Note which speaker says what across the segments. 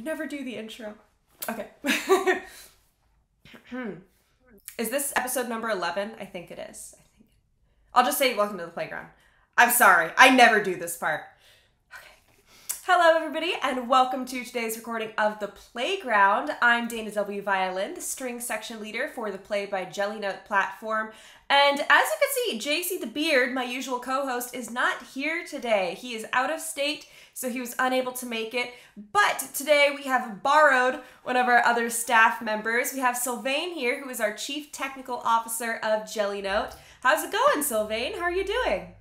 Speaker 1: I never do the intro. Okay. Is this episode number 11? I think it is. I'll just say welcome to the playground. I'm sorry. I never do this part. Okay. Hello, everybody, and welcome to today's recording of The Playground. I'm Dana W. Violin, the string section leader for the Play by Jellynote platform. And as you can see, JC the Beard, my usual co-host, is not here today. He is out of state, so he was unable to make it. But today we have borrowed one of our other staff members. We have Sylvain here, who is our Chief Technical Officer of Jellynote. How's it going, Sylvain? How are you doing?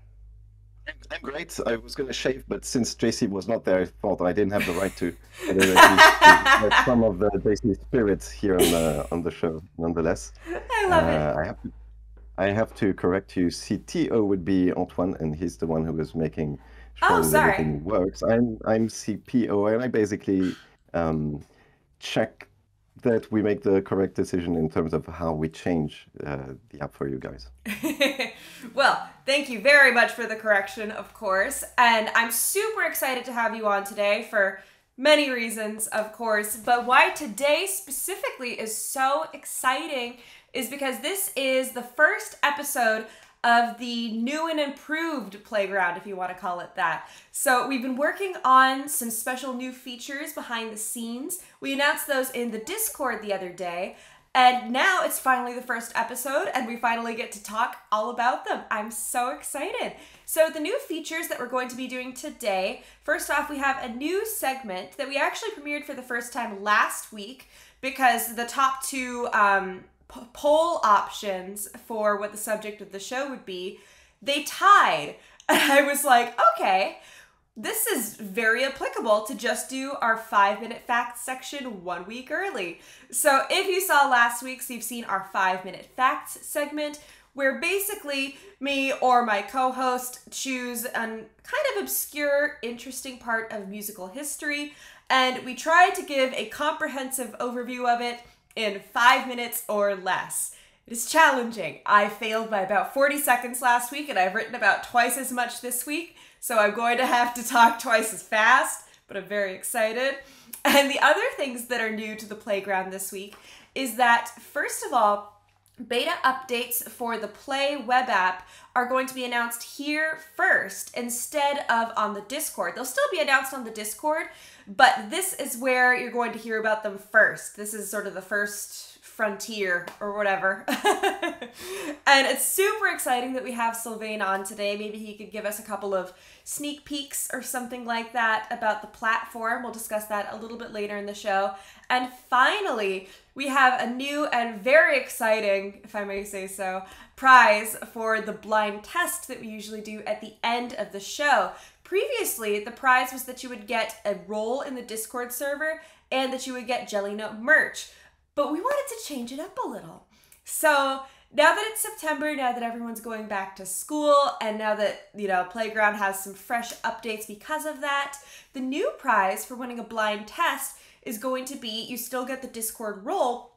Speaker 2: I'm great. I was going to shave, but since JC was not there, I thought I didn't have the right to. There's some of the JC spirit here on the show, nonetheless.
Speaker 1: I love it.
Speaker 2: I have to correct you. CTO would be Antoine, and he's the one who was making
Speaker 1: Oh,
Speaker 2: sure that
Speaker 1: sorry.
Speaker 2: everything works. I'm CPO, and I basically check that we make the correct decision in terms of how we change the app for you guys.
Speaker 1: Well, thank you very much for the correction, of course. And I'm super excited to have you on today for many reasons, of course. But why today specifically is so exciting is because this is the first episode of the new and improved playground, if you want to call it that. So we've been working on some special new features behind the scenes. We announced those in the Discord the other day, and now it's finally the first episode, and we finally get to talk all about them. I'm so excited. So the new features that we're going to be doing today, first off, we have a new segment that we actually premiered for the first time last week because the top two poll options for what the subject of the show would be, they tied. And I was like, okay, this is very applicable to just do our 5-minute facts section 1 week early. So if you saw last week's, you've seen our 5-minute facts segment, where basically me or my co-host choose a kind of obscure, interesting part of musical history, and we try to give a comprehensive overview of it in 5 minutes or less. It is challenging. I failed by about 40 seconds last week, and I've written about twice as much this week, so I'm going to have to talk twice as fast, but I'm very excited. And the other things that are new to the playground this week is that, first of all, beta updates for the Play web app are going to be announced here first instead of on the Discord. They'll still be announced on the Discord, but this is where you're going to hear about them first. This is sort of the first frontier or whatever. And it's super exciting that we have Sylvain on today. Maybe he could give us a couple of sneak peeks or something like that about the platform. We'll discuss that a little bit later in the show. And finally, we have a new and very exciting, if I may say so, prize for the blind test that we usually do at the end of the show. Previously, the prize was that you would get a role in the Discord server and that you would get Jellynote merch. But we wanted to change it up a little. So now that it's September, now that everyone's going back to school, and now that, Playground has some fresh updates because of that, the new prize for winning a blind test is going to be, you still get the Discord role,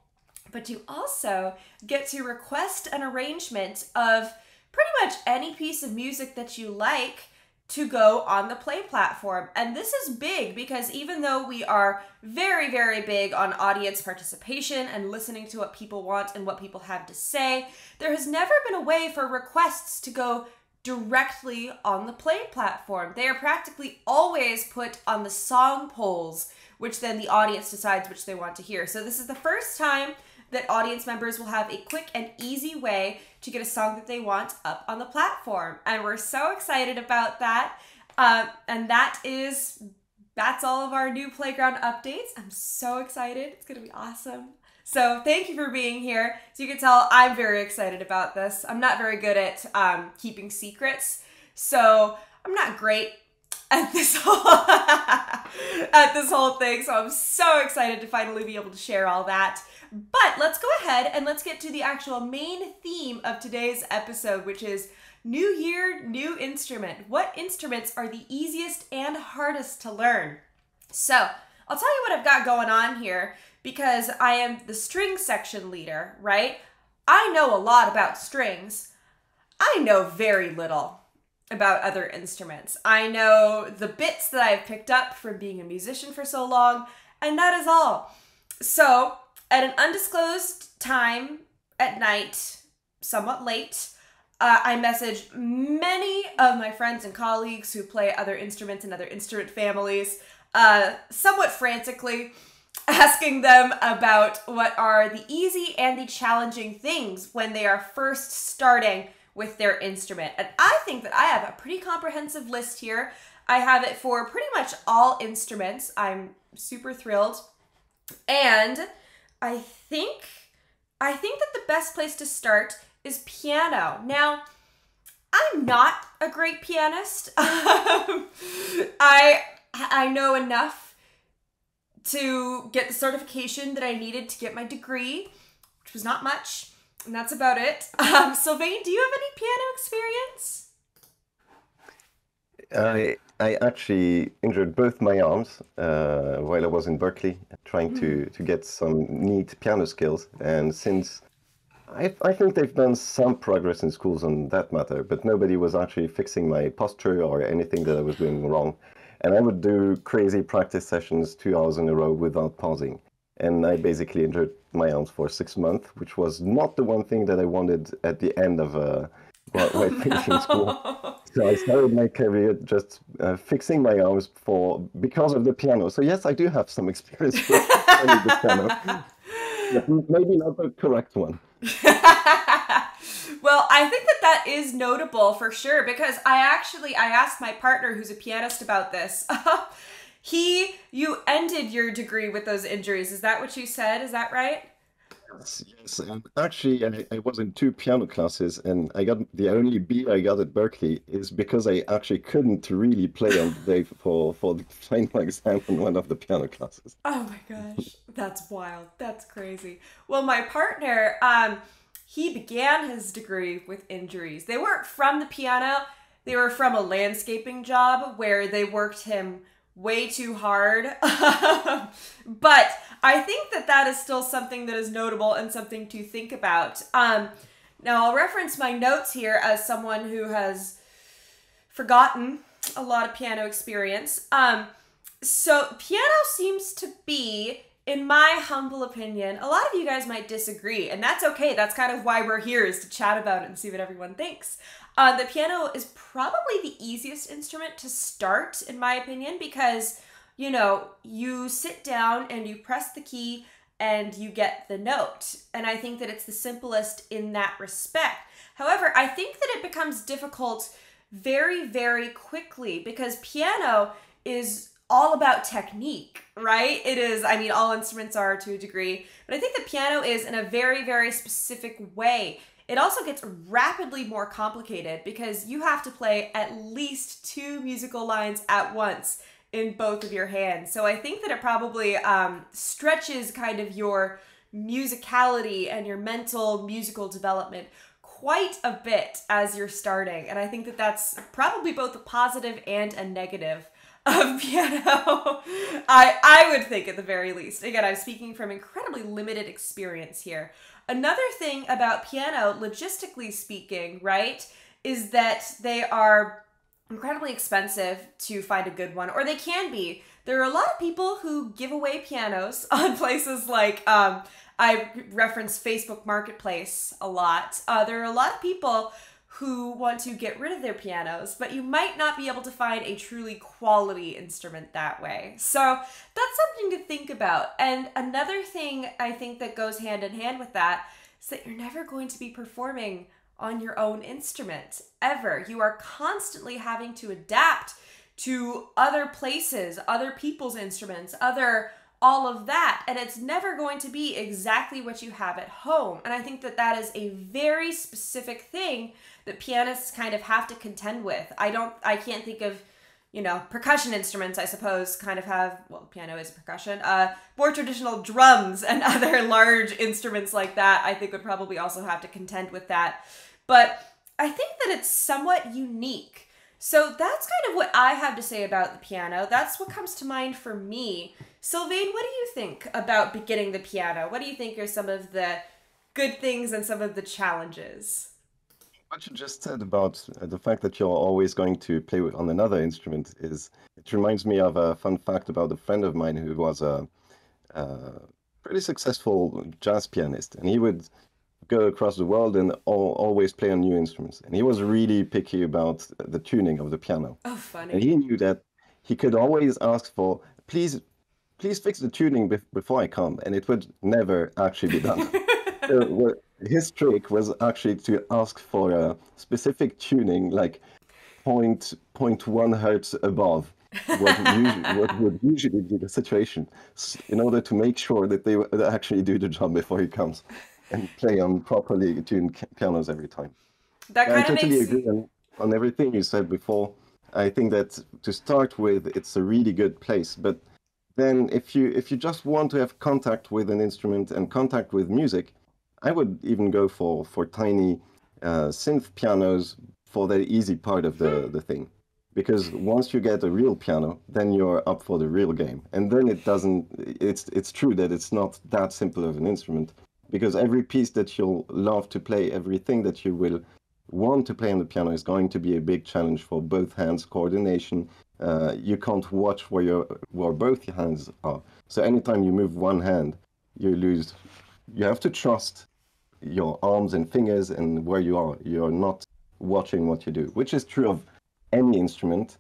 Speaker 1: but you also get to request an arrangement of pretty much any piece of music that you like to go on the Play platform. And this is big because even though we are very, very big on audience participation and listening to what people want and what people have to say, there has never been a way for requests to go directly on the Play platform. They are practically always put on the song polls, which then the audience decides which they want to hear. So this is the first time that audience members will have a quick and easy way to get a song that they want up on the platform. And we're so excited about that. And that's all of our new playground updates. I'm so excited. It's gonna be awesome. So thank you for being here. So you can tell I'm very excited about this. I'm not very good at keeping secrets. So I'm not great at this whole thing. So I'm so excited to finally be able to share all that. But let's go ahead and let's get to the actual main theme of today's episode, which is New Year, New Instrument. What instruments are the easiest and hardest to learn? So I'll tell you what I've got going on here because I am the string section leader, right? I know a lot about strings. I know very little about other instruments. I know the bits that I've picked up from being a musician for so long, And that is all. So, at an undisclosed time at night, somewhat late, I messaged many of my friends and colleagues who play other instruments and other instrument families, somewhat frantically, asking them about what are the easy and the challenging things when they are first starting with their instrument. And I think that I have a pretty comprehensive list here. I have it for pretty much all instruments. I'm super thrilled. And I think that the best place to start is piano. Now, I'm not a great pianist. I know enough to get the certification that I needed to get my degree, which was not much, and that's about it. Sylvain, do you have any piano experience?
Speaker 2: I actually injured both my arms while I was in Berkeley, trying to get some neat piano skills. And since I think they've done some progress in schools on that matter, but nobody was actually fixing my posture or anything that I was doing wrong. And I would do crazy practice sessions 2 hours in a row without pausing. And I basically injured my arms for 6 months, which was not the one thing that I wanted at the end of while finishing school. So I started my career just fixing my arms because of the piano. So yes, I do have some experience with the piano, but maybe not the correct one.
Speaker 1: Well, I think that is notable for sure, because I asked my partner who's a pianist about this. You ended your degree with those injuries. Is that what you said? Is that right?
Speaker 2: Yes. And actually, I was in 2 piano classes, and I got the only B I got at Berkeley is because I actually couldn't really play on the day for the final exam in one of the piano classes.
Speaker 1: Oh my gosh, that's wild. That's crazy. Well, my partner, he began his degree with injuries. They weren't from the piano. They were from a landscaping job where they worked him way too hard. But I think that is still something that is notable and something to think about. Now, I'll reference my notes here as someone who has forgotten a lot of piano experience. So piano seems to be, in my humble opinion, a lot of you guys might disagree, and that's okay. That's kind of why we're here, is to chat about it and see what everyone thinks. The piano is probably the easiest instrument to start, in my opinion, because, you sit down and you press the key and you get the note. And I think that it's the simplest in that respect. However, I think that it becomes difficult very, very quickly, because piano is all about technique, right? It is, all instruments are to a degree, but I think the piano is in a very, very specific way. It also gets rapidly more complicated because you have to play at least 2 musical lines at once in both of your hands. So I think that it probably stretches kind of your musicality and your mental musical development quite a bit as you're starting. And I think that that's probably both a positive and a negative of piano. I would think, at the very least. Again, I'm speaking from incredibly limited experience here. Another thing about piano, logistically speaking, right, is that they are incredibly expensive to find a good one, or they can be. There are a lot of people who give away pianos on places like, I reference Facebook Marketplace a lot. There are a lot of people who want to get rid of their pianos, but you might not be able to find a truly quality instrument that way. So that's something to think about. And another thing I think that goes hand in hand with that is that you're never going to be performing on your own instrument, ever. You are constantly having to adapt to other places, other people's instruments, all of that, and it's never going to be exactly what you have at home. And I think that is a very specific thing that pianists kind of have to contend with. I can't think of, percussion instruments, I suppose, kind of have, well, piano is a percussion, more traditional drums and other large instruments like that, I think would probably also have to contend with that. But I think that it's somewhat unique. So that's kind of what I have to say about the piano. That's what comes to mind for me. Sylvain, what do you think about beginning the piano? What do you think are some of the good things and some of the challenges?
Speaker 2: What you just said about the fact that you're always going to play on another instrument it reminds me of a fun fact about a friend of mine who was uh, pretty successful jazz pianist, and he would go across the world and always play on new instruments. And he was really picky about the tuning of the piano.
Speaker 1: Oh,
Speaker 2: And
Speaker 1: funny.
Speaker 2: he knew that he could always ask for, please fix the tuning before I come, and it would never actually be done. So his trick was actually to ask for a specific tuning, like point 1 hertz above what would usually be the situation, in order to make sure that they would actually do the job before he comes and play on properly tuned pianos every time.
Speaker 1: That
Speaker 2: I
Speaker 1: kind of
Speaker 2: totally
Speaker 1: makes
Speaker 2: agree on everything you said before. I think that to start with, it's a really good place. But then if you just want to have contact with an instrument and contact with music, I would even go for tiny synth pianos for the easy part of the thing. Because once you get a real piano, then you're up for the real game. And then it's true that it's not that simple of an instrument. Because every piece that you'll love to play, everything that you will want to play on the piano is going to be a big challenge for both hands, coordination. You can't watch where both your hands are. So anytime you move one hand, you lose. You have to trust your arms and fingers and where you are. You're not watching what you do, which is true of any instrument.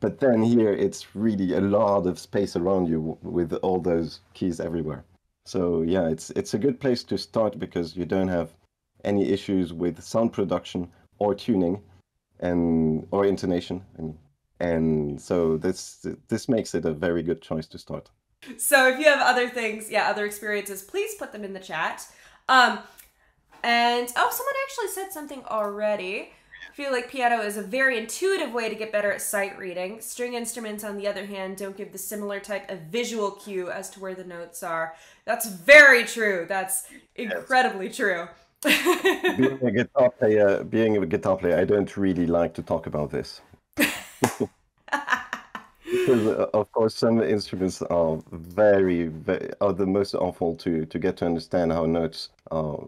Speaker 2: But then here, it's really a lot of space around you with all those keys everywhere. So yeah, it's a good place to start because you don't have any issues with sound production or tuning and or intonation. And so this makes it a very good choice to start.
Speaker 1: So if you have other things, yeah, other experiences, please put them in the chat. And oh, someone actually said something already. I feel like piano is a very intuitive way to get better at sight reading. String instruments, on the other hand, don't give the similar type of visual cue as to where the notes are. That's very true. That's incredibly true.
Speaker 2: Being a guitar player, I don't really like to talk about this. Because of course some instruments are are the most awful to get to understand how notes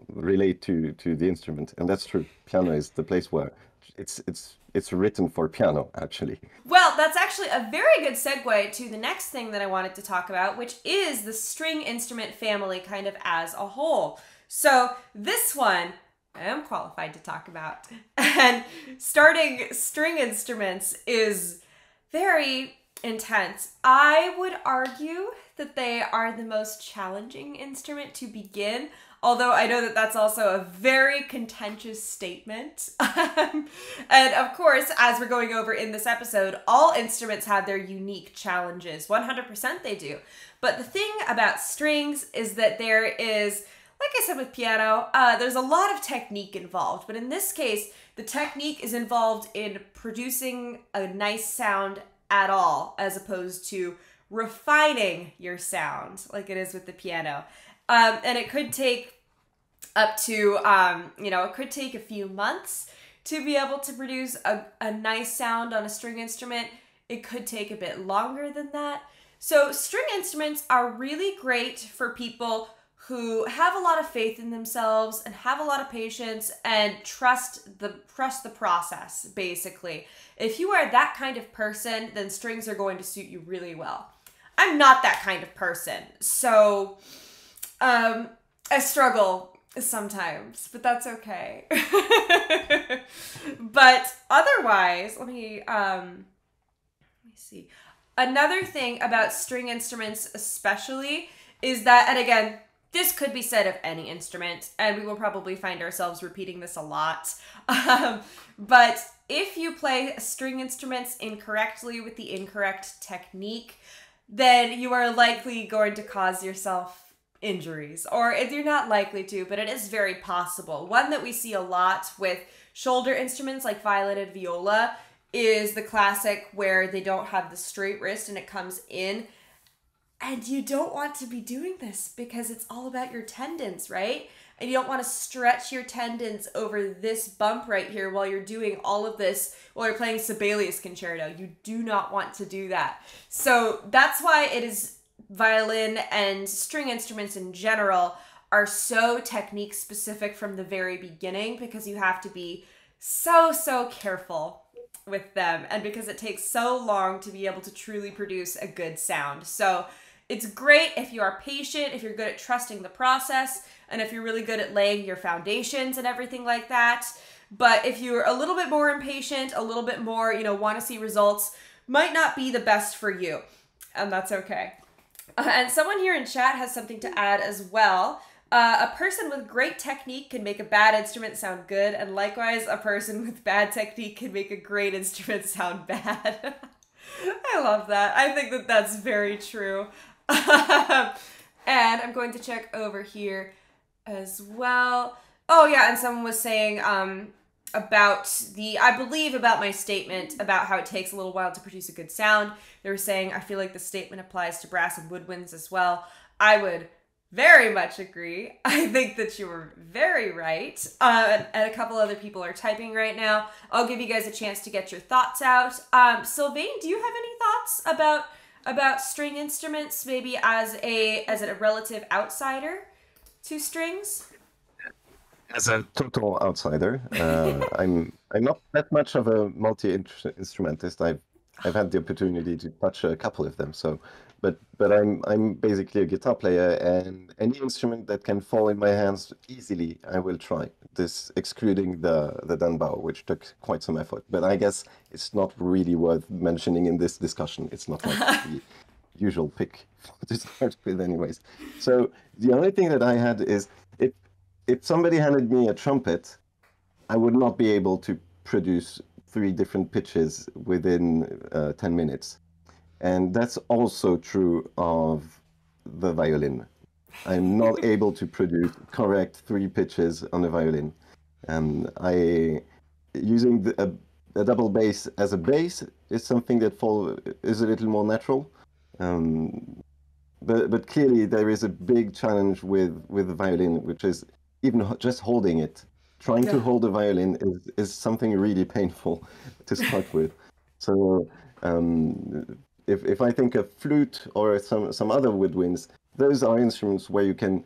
Speaker 2: relate to the instrument, and that's true. Piano is the place where it's written for piano, actually.
Speaker 1: Well, that's actually a very good segue to the next thing that I wanted to talk about, which is the string instrument family kind of as a whole. So this one I am qualified to talk about. And starting string instruments is very intense. I would argue that they are the most challenging instrument to begin, although I know that that's also a very contentious statement. And of course, as we're going over in this episode, all instruments have their unique challenges. 100% they do. But the thing about strings is that there is, like I said with piano, there's a lot of technique involved. But in this case, the technique is involved in producing a nice sound at all, as opposed to refining your sound like it is with the piano. And it could take up to, it could take a few months to be able to produce a nice sound on a string instrument. It could take a bit longer than that. So string instruments are really great for people who have a lot of faith in themselves and have a lot of patience and trust the process, basically. If you are that kind of person, then strings are going to suit you really well. I'm not that kind of person, so I struggle sometimes, but that's okay. But otherwise, let me see. Another thing about string instruments especially is that, and again, this could be said of any instrument, and we will probably find ourselves repeating this a lot. But if you play string instruments incorrectly with the incorrect technique, then you are likely going to cause yourself injuries. Or if you're not likely to, but it is very possible. One that we see a lot with shoulder instruments like violin and viola is the classic where they don't have the straight wrist and it comes in. And you don't want to be doing this because it's all about your tendons, right? And you don't want to stretch your tendons over this bump right here while you're doing all of this, while you're playing Sibelius Concerto. You do not want to do that. So that's why it is violin and string instruments in general are so technique specific from the very beginning, because you have to be so careful with them, and because it takes so long to be able to truly produce a good sound. So It's great if you are patient, if you're good at trusting the process, and if you're really good at laying your foundations and everything like that. But if you're a little bit more impatient, a little bit more, want to see results, might not be the best for you. And that's okay. And someone here in chat has something to add as well. A person with great technique can make a bad instrument sound good, and likewise, a person with bad technique can make a great instrument sound bad. I love that. I think that that's very true. And I'm going to check over here as well. Oh yeah, and someone was saying I believe about my statement about how it takes a little while to produce a good sound. They were saying, I feel like the statement applies to brass and woodwinds as well. I would very much agree. I think that you were very right. And a couple other people are typing right now. I'll give you guys a chance to get your thoughts out. Sylvain, do you have any thoughts about string instruments, maybe as a relative outsider to strings?
Speaker 2: As a total outsider, I'm not that much of a multi-instrumentist. I've had the opportunity to touch a couple of them. So, but I'm basically a guitar player, and any instrument that can fall in my hands easily, I will try. This excluding the dunbow, which took quite some effort. But I guess it's not really worth mentioning in this discussion. It's not like the usual pick to start with, anyways. So the only thing that I had is if somebody handed me a trumpet, I would not be able to produce 3 different pitches within 10 minutes. And that's also true of the violin. I'm not able to produce correct 3 pitches on the violin. Using a double bass as a bass is something that is a little more natural. But clearly there is a big challenge with the violin, which is even just holding it. Trying to hold a violin is something really painful to start with. So if I think of flute or some other woodwinds, those are instruments where you can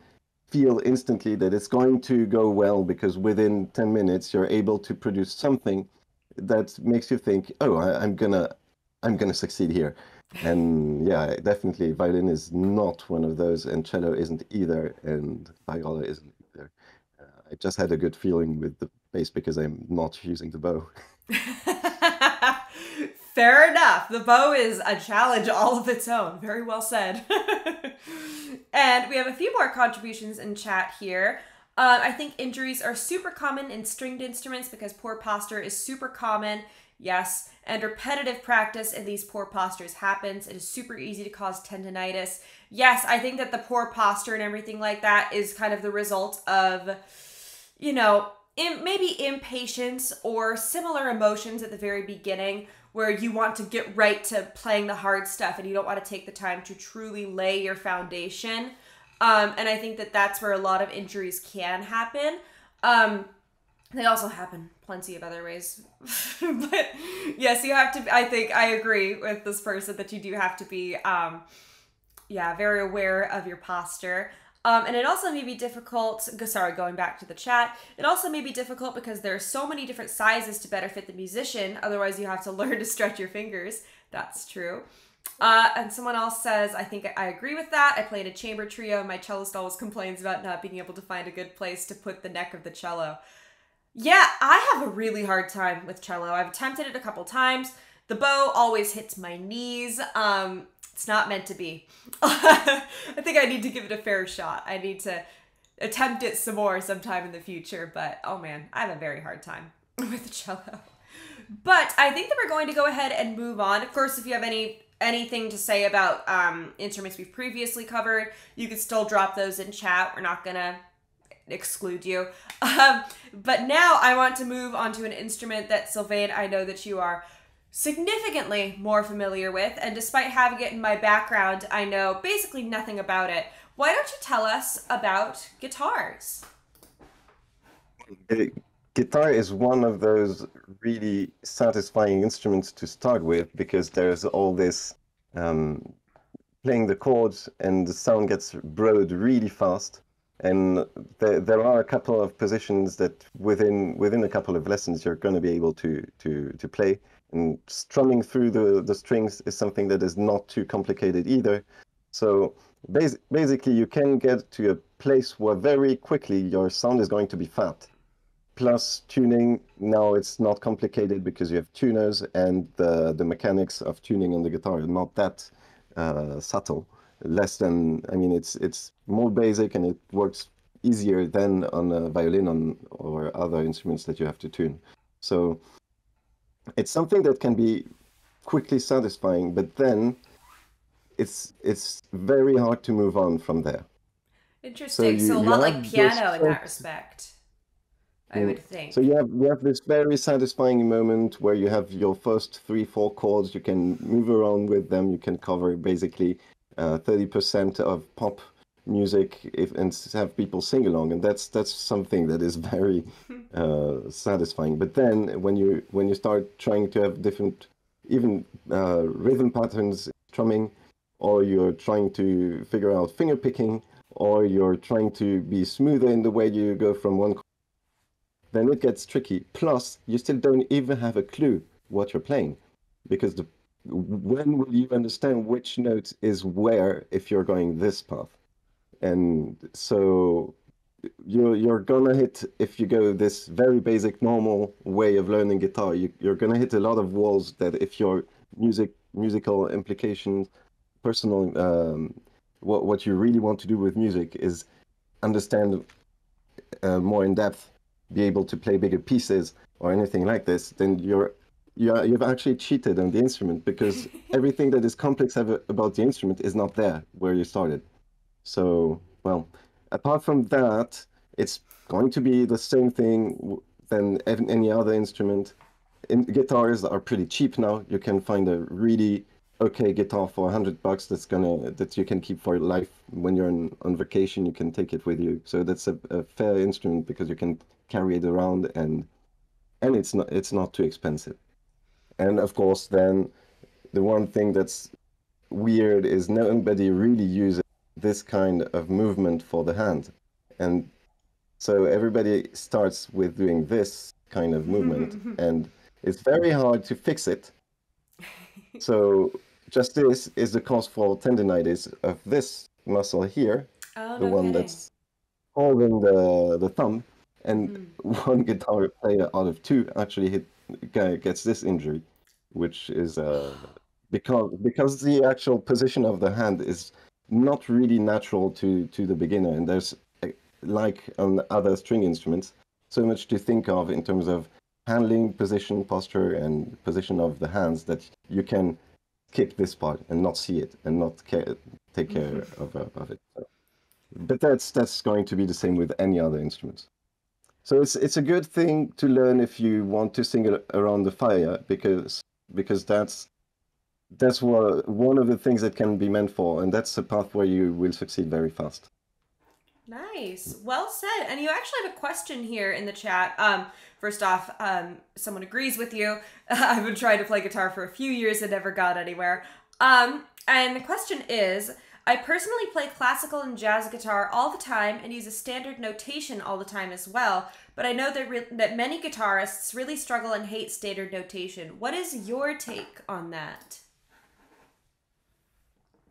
Speaker 2: feel instantly that it's going to go well, because within 10 minutes you're able to produce something that makes you think, oh, I'm gonna succeed here. And yeah, definitely violin is not one of those, and cello isn't either, and viola isn't either. I just had a good feeling with the bass because I'm not using the bow.
Speaker 1: Fair enough. The bow is a challenge all of its own. Very well said. And we have a few more contributions in chat here. I think injuries are super common in stringed instruments because poor posture is super common. Yes, and repetitive practice in these poor postures happens. It is super easy to cause tendonitis. Yes, I think that the poor posture and everything like that is kind of the result of, maybe impatience or similar emotions at the very beginning, where you want to get right to playing the hard stuff and you don't want to take the time to truly lay your foundation. And I think that that's where a lot of injuries can happen. They also happen plenty of other ways. But yes, you have to, I think I agree with this person that you do have to be, very aware of your posture. And it also may be difficult, going back to the chat, it also may be difficult because there are so many different sizes to better fit the musician. Otherwise, you have to learn to stretch your fingers. That's true. And someone else says, I think I agree with that. I played a chamber trio. My cellist always complains about not being able to find a good place to put the neck of the cello. Yeah, I have a really hard time with cello. I've attempted it a couple times. The bow always hits my knees. It's not meant to be. I think I need to give it a fair shot. I need to attempt it some more sometime in the future. But, oh man, I have a very hard time with the cello. But I think that we're going to go ahead and move on. Of course, if you have anything to say about instruments we've previously covered, you could still drop those in chat. We're not going to exclude you. But now I want to move on to an instrument that, Sylvain, I know that you are significantly more familiar with, and despite having it in my background, I know basically nothing about it. Why don't you tell us about guitars?
Speaker 2: Guitar is one of those really satisfying instruments to start with, because there's all this playing the chords and the sound gets broad really fast. And there are a couple of positions that within a couple of lessons you're going to be able to play. And strumming through the strings is something that is not too complicated either. So basically, you can get to a place where very quickly your sound is going to be fat. Plus tuning, now it's not complicated because you have tuners, and the mechanics of tuning on the guitar are not that subtle. Less than, I mean, it's more basic and it works easier than on a violin or other instruments that you have to tune. So it's something that can be quickly satisfying, but then it's very hard to move on from there.
Speaker 1: Interesting. So a lot like piano in that respect, I would think.
Speaker 2: So you have this very satisfying moment where you have your first 3-4 chords. You can move around with them. You can cover basically 30% of pop music and have people sing along, and that's something that is very satisfying. But then when you start trying to have different even rhythm patterns, strumming, or you're trying to figure out finger picking, or you're trying to be smoother in the way you go from one, then it gets tricky. Plus, you still don't even have a clue what you're playing, because when will you understand which note is where if you're going this path? And so you're gonna hit, if you go this very basic normal way of learning guitar, you're gonna hit a lot of walls that if your musical implications, personal what you really want to do with music is understand more in depth, be able to play bigger pieces or anything like this, then you've actually cheated on the instrument, because everything that is complex about the instrument is not there where you started. So, well, apart from that, it's going to be the same thing than any other instrument. Guitars are pretty cheap now. You can find a really okay guitar for $100 that you can keep for life. When you're on vacation, you can take it with you. So that's a fair instrument because you can carry it around, and it's not too expensive. And of course, then the one thing that's weird is nobody really uses this kind of movement for the hand. And so everybody starts with doing this kind of movement, and it's very hard to fix it. So just this is the cause for tendinitis of this muscle here, the one that's holding the thumb. And one guitar player out of 2 actually gets this injury, which is because the actual position of the hand is not really natural to the beginner, and there's, like on other string instruments, so much to think of in terms of handling, position, posture, and position of the hands that you can skip this part and not see it and not take care of it. So, but that's going to be the same with any other instruments. So it's a good thing to learn if you want to sing around the fire, because that's one of the things that can be meant for, and that's a path where you will succeed very fast.
Speaker 1: Nice. Well said. And you actually have a question here in the chat. First off, someone agrees with you. I've been trying to play guitar for a few years and never got anywhere. And the question is, I personally play classical and jazz guitar all the time and use a standard notation all the time as well, but I know that many guitarists really struggle and hate standard notation. What is your take on that?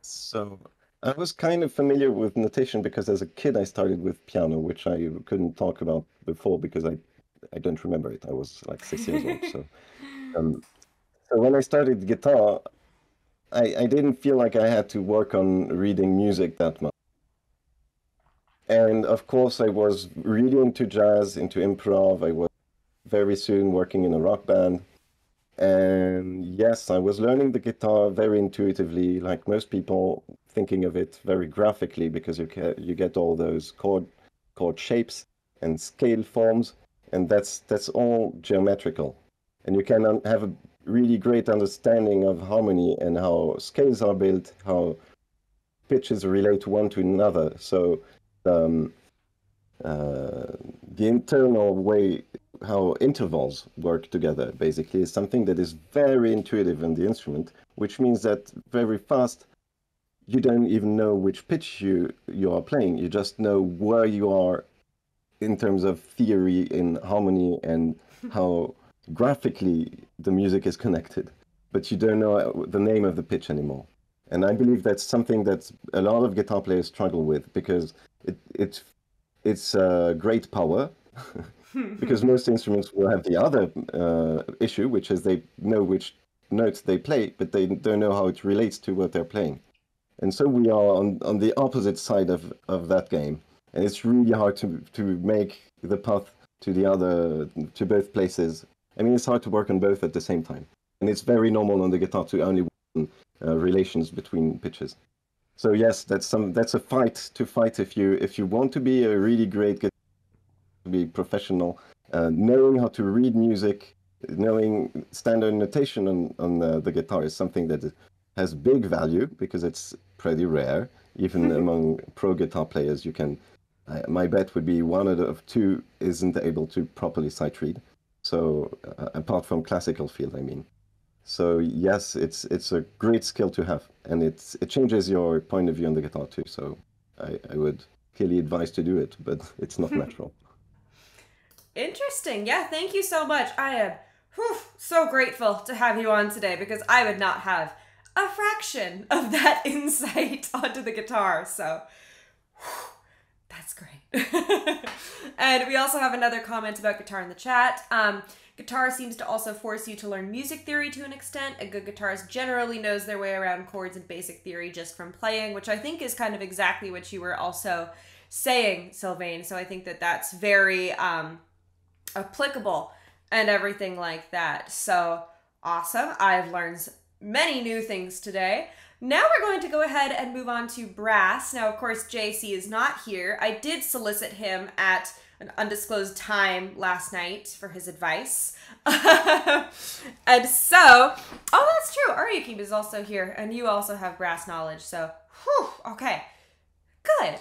Speaker 2: So I was kind of familiar with notation because as a kid I started with piano, which I couldn't talk about before because I don't remember it. I was like 6 years old. So when I started guitar, I didn't feel like I had to work on reading music that much. And of course, I was really into jazz, into improv. I was very soon working in a rock band. And yes, I was learning the guitar very intuitively, like most people, thinking of it very graphically, because you get all those chord shapes and scale forms, and that's all geometrical. And you can have a really great understanding of harmony and how scales are built, how pitches relate one to another. So the internal way how intervals work together basically is something that is very intuitive in the instrument, which means that very fast you don't even know which pitch you are playing. You just know where you are in terms of theory in harmony and how graphically the music is connected, but you don't know the name of the pitch anymore. And I believe that's something that a lot of guitar players struggle with because it's great power. Because most instruments will have the other issue, which is they know which notes they play, but they don't know how it relates to what they're playing. And so we are on the opposite side of that game. And it's really hard to make the path to the other, to both places. I mean, it's hard to work on both at the same time. And it's very normal on the guitar to only relations between pitches. So yes, that's a fight to fight if you want to be a really great guitar, to be professional, knowing how to read music, knowing standard notation on the guitar is something that has big value because it's pretty rare. Even among pro guitar players, you can. My bet would be one out of two isn't able to properly sight read. So apart from classical field, I mean. So yes, it's a great skill to have, and it changes your point of view on the guitar too. So I would clearly advise to do it, but it's not natural.
Speaker 1: Interesting. Yeah, thank you so much. I am so grateful to have you on today because I would not have a fraction of that insight onto the guitar. So that's great. And we also have another comment about guitar in the chat. Guitar seems to also force you to learn music theory to an extent. A good guitarist generally knows their way around chords and basic theory just from playing, which I think is kind of exactly what you were also saying, Sylvain. So I think that that's very applicable and everything like that. So awesome. I've learned many new things today. Now we're going to go ahead and move on to brass. Now, of course, JC is not here. I did solicit him at an undisclosed time last night for his advice. And so, oh, that's true. Aryukim is also here, and you also have brass knowledge. So, okay. Good.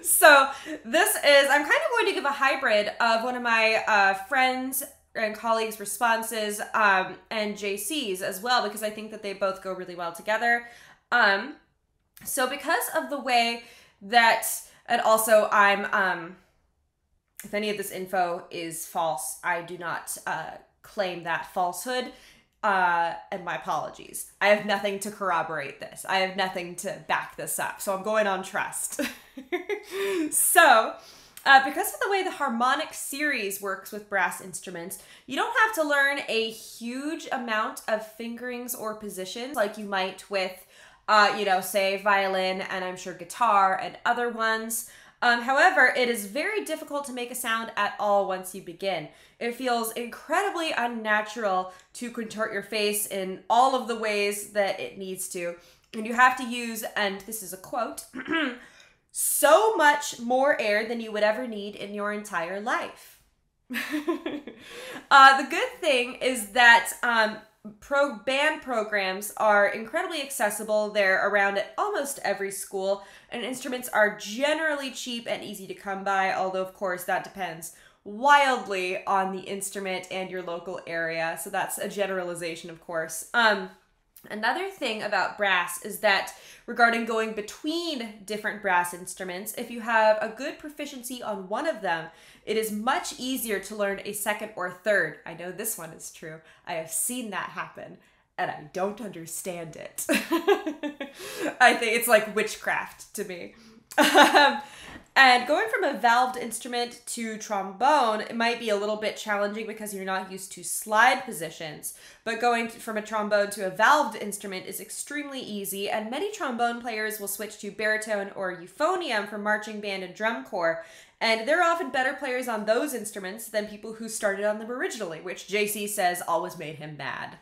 Speaker 1: So this is, I'm kind of going to give a hybrid of one of my friends and colleagues' responses and JC's as well, because I think that they both go really well together. So because of the way that, and also I'm, if any of this info is false, I do not claim that falsehood. And my apologies. I have nothing to corroborate this. I have nothing to back this up. So I'm going on trust. So, because of the way the harmonic series works with brass instruments, you don't have to learn a huge amount of fingerings or positions like you might with, say violin and I'm sure guitar and other ones. However, it is very difficult to make a sound at all once you begin. It feels incredibly unnatural to contort your face in all of the ways that it needs to. And you have to use, and this is a quote, so much more air than you would ever need in your entire life. The good thing is that band programs are incredibly accessible. They're around at almost every school, and instruments are generally cheap and easy to come by, although of course that depends wildly on the instrument and your local area. So that's a generalization, of course. Another thing about brass is that regarding going between different brass instruments, if you have a good proficiency on one of them, it is much easier to learn a second or third. I know this one is true. I have seen that happen, and I don't understand it. I think it's like witchcraft to me. And going from a valved instrument to trombone, it might be a little bit challenging because you're not used to slide positions. But going from a trombone to a valved instrument is extremely easy, and many trombone players will switch to baritone or euphonium for marching band and drum corps. And they're often better players on those instruments than people who started on them originally, which JC says always made him mad.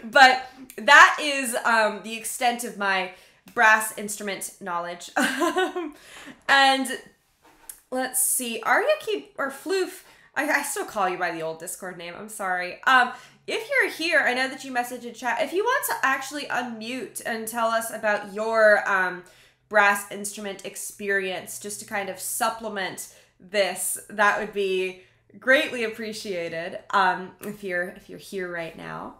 Speaker 1: But that is the extent of my brass instrument knowledge. And let's see, Aryukim or Floof, I still call you by the old Discord name, I'm sorry. If you're here, I know that you messaged in chat. If you want to actually unmute and tell us about your brass instrument experience, just to kind of supplement this, that would be greatly appreciated. If you're here right now.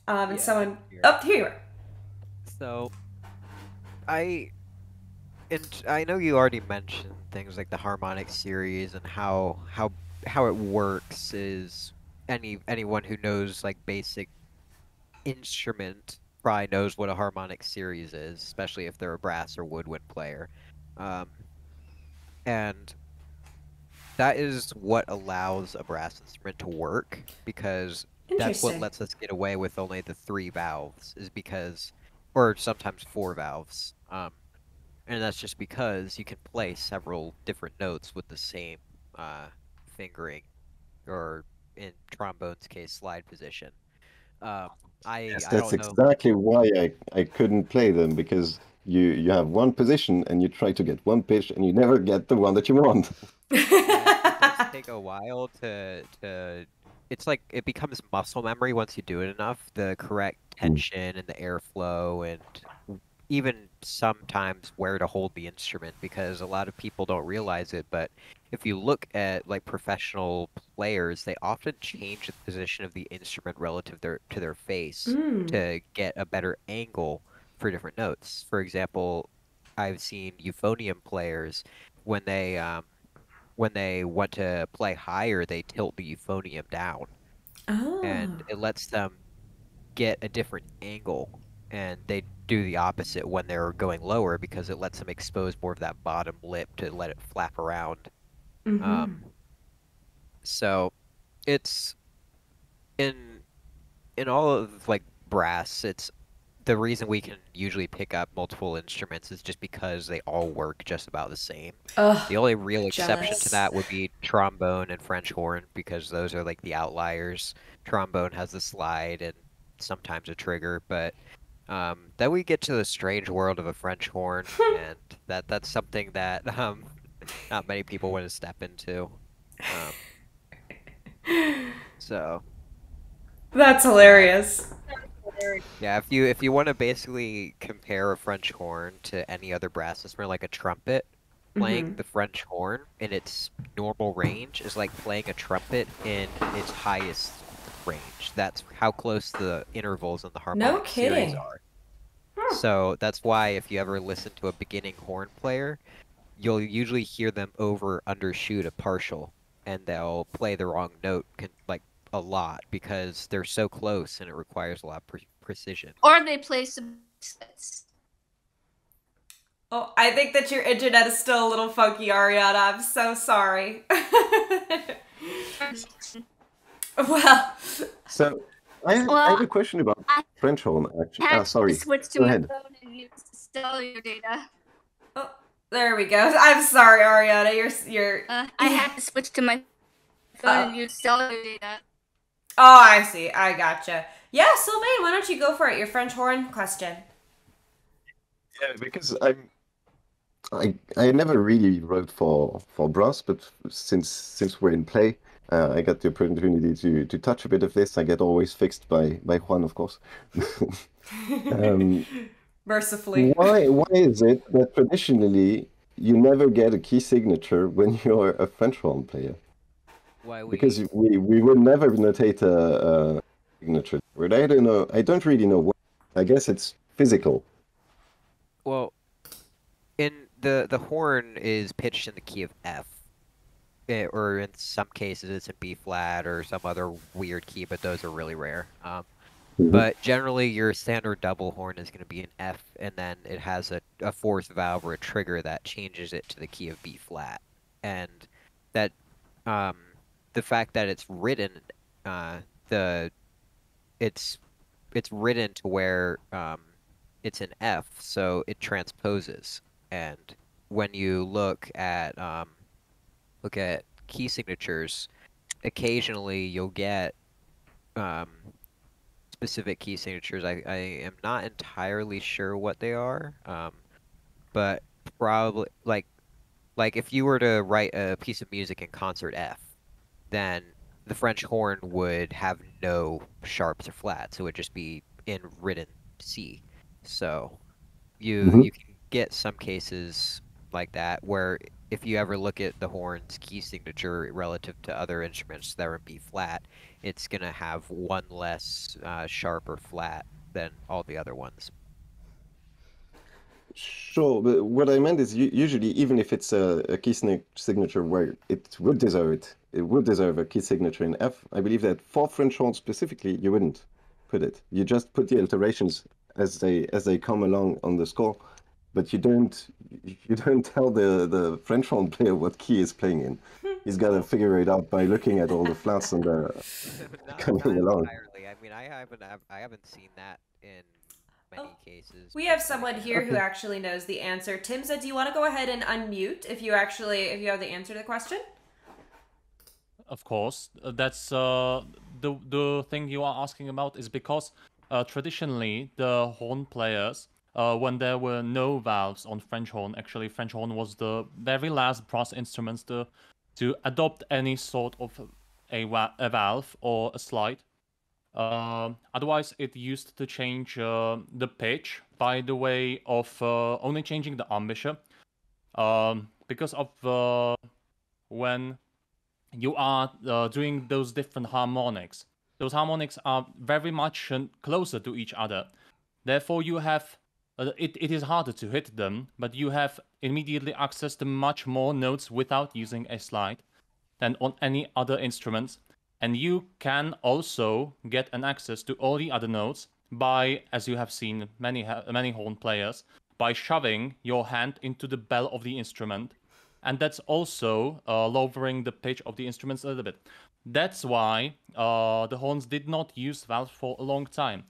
Speaker 1: And yeah, someone, oh, here you are.
Speaker 3: So, I know you already mentioned things like the harmonic series and how it works is anyone who knows like basic instrument probably knows what a harmonic series is, especially if they're a brass or woodwind player. Um, and that is what allows a brass instrument to work, because that's what
Speaker 1: Interesting.
Speaker 3: lets us get away with only the 3 valves, is because, or sometimes 4 valves. And that's just because you can play several different notes with the same fingering, or in trombone's case, slide position. Um,
Speaker 2: Yes,
Speaker 3: I
Speaker 2: that's
Speaker 3: don't know.
Speaker 2: exactly why I couldn't play them, because you have one position and you try to get one pitch and you never get the one that you want.
Speaker 3: Yeah, it does take a while to. It's like it becomes muscle memory once you do it enough. The correct
Speaker 2: Mm.
Speaker 3: tension and the airflow, and even sometimes where to hold the instrument, because a lot of people don't realize it, but if you look at like professional players, they often change the position of the instrument relative to their face
Speaker 1: Mm.
Speaker 3: to get a better angle for different notes. For example, I've seen euphonium players when they want to play higher, they tilt the euphonium down,
Speaker 1: Oh.
Speaker 3: and it lets them get a different angle. And they do the opposite when they're going lower, because it lets them expose more of that bottom lip to let it flap around. Um,
Speaker 1: Mm-hmm.
Speaker 3: so it's in in all of like brass, it's the reason we can usually pick up multiple instruments is just because they all work just about the same.
Speaker 1: Ugh.
Speaker 3: The only real exception to
Speaker 1: Jealous.
Speaker 3: that would be trombone and French horn, because those are like the outliers. Trombone has the slide and sometimes a trigger, but then we get to the strange world of a French horn, and that's something that not many people want to step into. Um, so
Speaker 1: That's
Speaker 3: yeah,
Speaker 1: hilarious.
Speaker 3: yeah. If you want to basically compare a French horn to any other brass instrument, like a trumpet, playing
Speaker 1: Mm-hmm.
Speaker 3: the French horn in its normal range is like playing a trumpet in its highest range. That's how close the intervals in the
Speaker 1: No
Speaker 3: harmonic series
Speaker 1: kidding.
Speaker 3: are.
Speaker 1: Huh.
Speaker 3: So that's why if you ever listen to a beginning horn player, you'll usually hear them over undershoot a partial, and they'll play the wrong note like a lot, because they're so close and it requires a lot of precision.
Speaker 4: Or they play some sets.
Speaker 1: Oh, I think that your internet is still a little funky, Ariana. I'm so sorry. Well,
Speaker 2: So I have
Speaker 4: Well,
Speaker 2: a question about
Speaker 4: I
Speaker 2: French horn, actually. Ah,
Speaker 4: had to
Speaker 2: sorry.
Speaker 4: switch to
Speaker 2: Go
Speaker 4: my
Speaker 2: ahead.
Speaker 4: phone and use cellular data.
Speaker 1: oh, there we go. I'm sorry, Ariana. You're.
Speaker 4: I had to switch to my phone and use cellular data.
Speaker 1: Oh, I see. I gotcha. Yeah, Sylvain, why don't you go for it? Your French horn question.
Speaker 2: Yeah, because I never really wrote for brass, but since we're in play, I got the opportunity to touch a bit of this. I get always fixed by Juan, of course. Um,
Speaker 1: Mercifully.
Speaker 2: why is it that traditionally you never get a key signature when you're a French horn player?
Speaker 3: Why
Speaker 2: Because
Speaker 3: we
Speaker 2: we would never notate a signature word. I don't know. I don't really know what. I guess it's physical.
Speaker 3: well in the horn is pitched in the key of F. Or in some cases it's in B flat or some other weird key, but those are really rare.
Speaker 2: Mhm.
Speaker 3: But generally, your standard double horn is going to be an F, and then it has a fourth valve or a trigger that changes it to the key of B flat. And that um, the fact that it's written, the it's it's written to where it's an F, so it transposes. And when you look at key signatures, occasionally you'll get um, specific key signatures. I am not entirely sure what they are, but probably like if you were to write a piece of music in concert F, then the French horn would have no sharps or flats. It would just be in written C. So
Speaker 2: Mhm.
Speaker 3: you can get some cases like that where if you ever look at the horn's key signature relative to other instruments that are in B flat, it's gonna have one less sharp or flat than all the other ones.
Speaker 2: Sure, but what I meant is usually, even if it's a key signature where it would deserve a key signature in F. I believe that for French horn specifically, you wouldn't put it. You just put the alterations as they come along on the score, but you don't tell the French horn player what key he's playing in. He's got to figure it out by looking at all the flats and coming
Speaker 3: not
Speaker 2: along.
Speaker 3: entirely. I mean, I haven't seen that in many cases.
Speaker 1: We
Speaker 3: but,
Speaker 1: have someone here who
Speaker 2: Okay.
Speaker 1: actually knows the answer. Timza, do you want to go ahead and unmute if you have the answer to the question?
Speaker 5: Of course, that's the thing you are asking about is because traditionally the horn players, when there were no valves on French horn, actually French horn was the very last brass instruments to adopt any sort of a valve or a slide. Otherwise, it used to change the pitch by the way of only changing the embouchure, because of when you are doing those different harmonics. Those harmonics are very much closer to each other. Therefore, you have it is harder to hit them, but you have immediately access to much more notes without using a slide than on any other instruments. And you can also get an access to all the other notes by, as you have seen many horn players, by shoving your hand into the bell of the instrument. And that's also lowering the pitch of the instruments a little bit. That's why the horns did not use valves for a long time.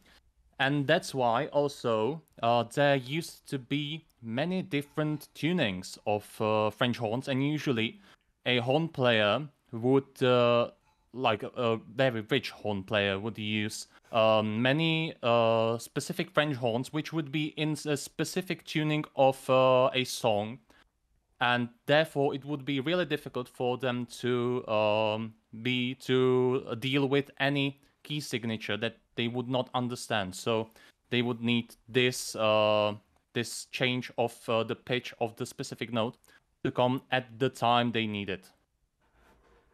Speaker 5: And that's why also there used to be many different tunings of French horns, and usually a horn player would, like a very rich horn player, would use many specific French horns, which would be in a specific tuning of a song. And therefore, it would be really difficult for them to deal with any key signature that they would not understand. So they would need this this change of the pitch of the specific note to come at the time they need it.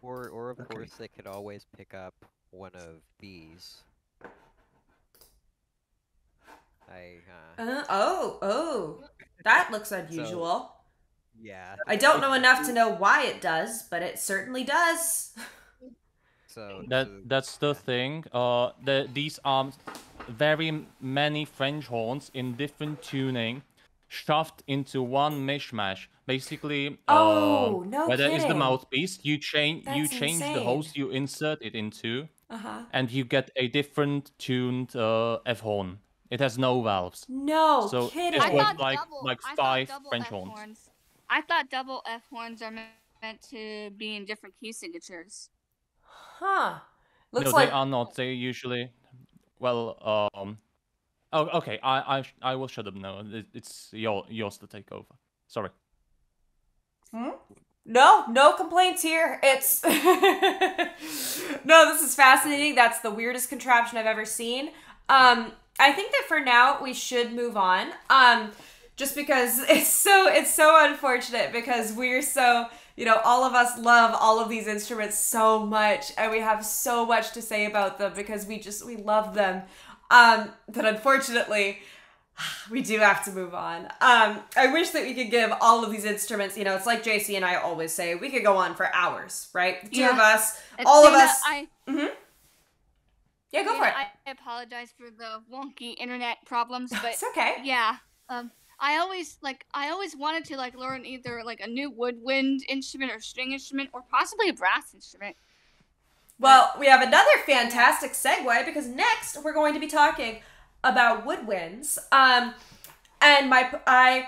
Speaker 3: Or of course, they could always pick up one of these.
Speaker 1: That looks unusual.
Speaker 3: Yeah.
Speaker 1: I don't know enough to know why it does, but it certainly does.
Speaker 3: So
Speaker 5: That's the thing. These are very many French horns in different tuning, shoved into one mishmash. Basically,
Speaker 1: Oh, no
Speaker 5: where there is the
Speaker 1: kidding.
Speaker 5: mouthpiece, you change
Speaker 1: That's
Speaker 5: the
Speaker 1: insane.
Speaker 5: host you insert it into,
Speaker 1: Uh-huh.
Speaker 5: and you get a different tuned F horn. It has no valves.
Speaker 1: No
Speaker 5: So
Speaker 1: kidding.
Speaker 5: it's
Speaker 4: I
Speaker 5: worth
Speaker 4: thought
Speaker 5: like
Speaker 4: double.
Speaker 5: like
Speaker 4: I
Speaker 5: 5
Speaker 4: thought double
Speaker 5: French
Speaker 4: F
Speaker 5: horns.
Speaker 4: horns. I thought double F horns are meant to be in different key signatures.
Speaker 1: Huh. Looks
Speaker 5: No,
Speaker 1: like
Speaker 5: they are not. They usually, well, Oh, okay. I will shut up now. It's yours to take over. Sorry.
Speaker 1: No complaints here. It's no, this is fascinating. That's the weirdest contraption I've ever seen. I think that for now we should move on. Just because it's so unfortunate because we're so, all of us love all of these instruments so much and we have so much to say about them because we love them. But unfortunately, we do have to move on. I wish that we could give all of these instruments, it's like JC and I always say, we could go on for hours, right? The two of us, all of us. Yeah, go for it.
Speaker 4: I apologize for the wonky internet problems, but
Speaker 1: It's okay.
Speaker 4: yeah. I always wanted to learn either a new woodwind instrument or string instrument or possibly a brass instrument.
Speaker 1: Well, we have another fantastic segue because next we're going to be talking about woodwinds. And I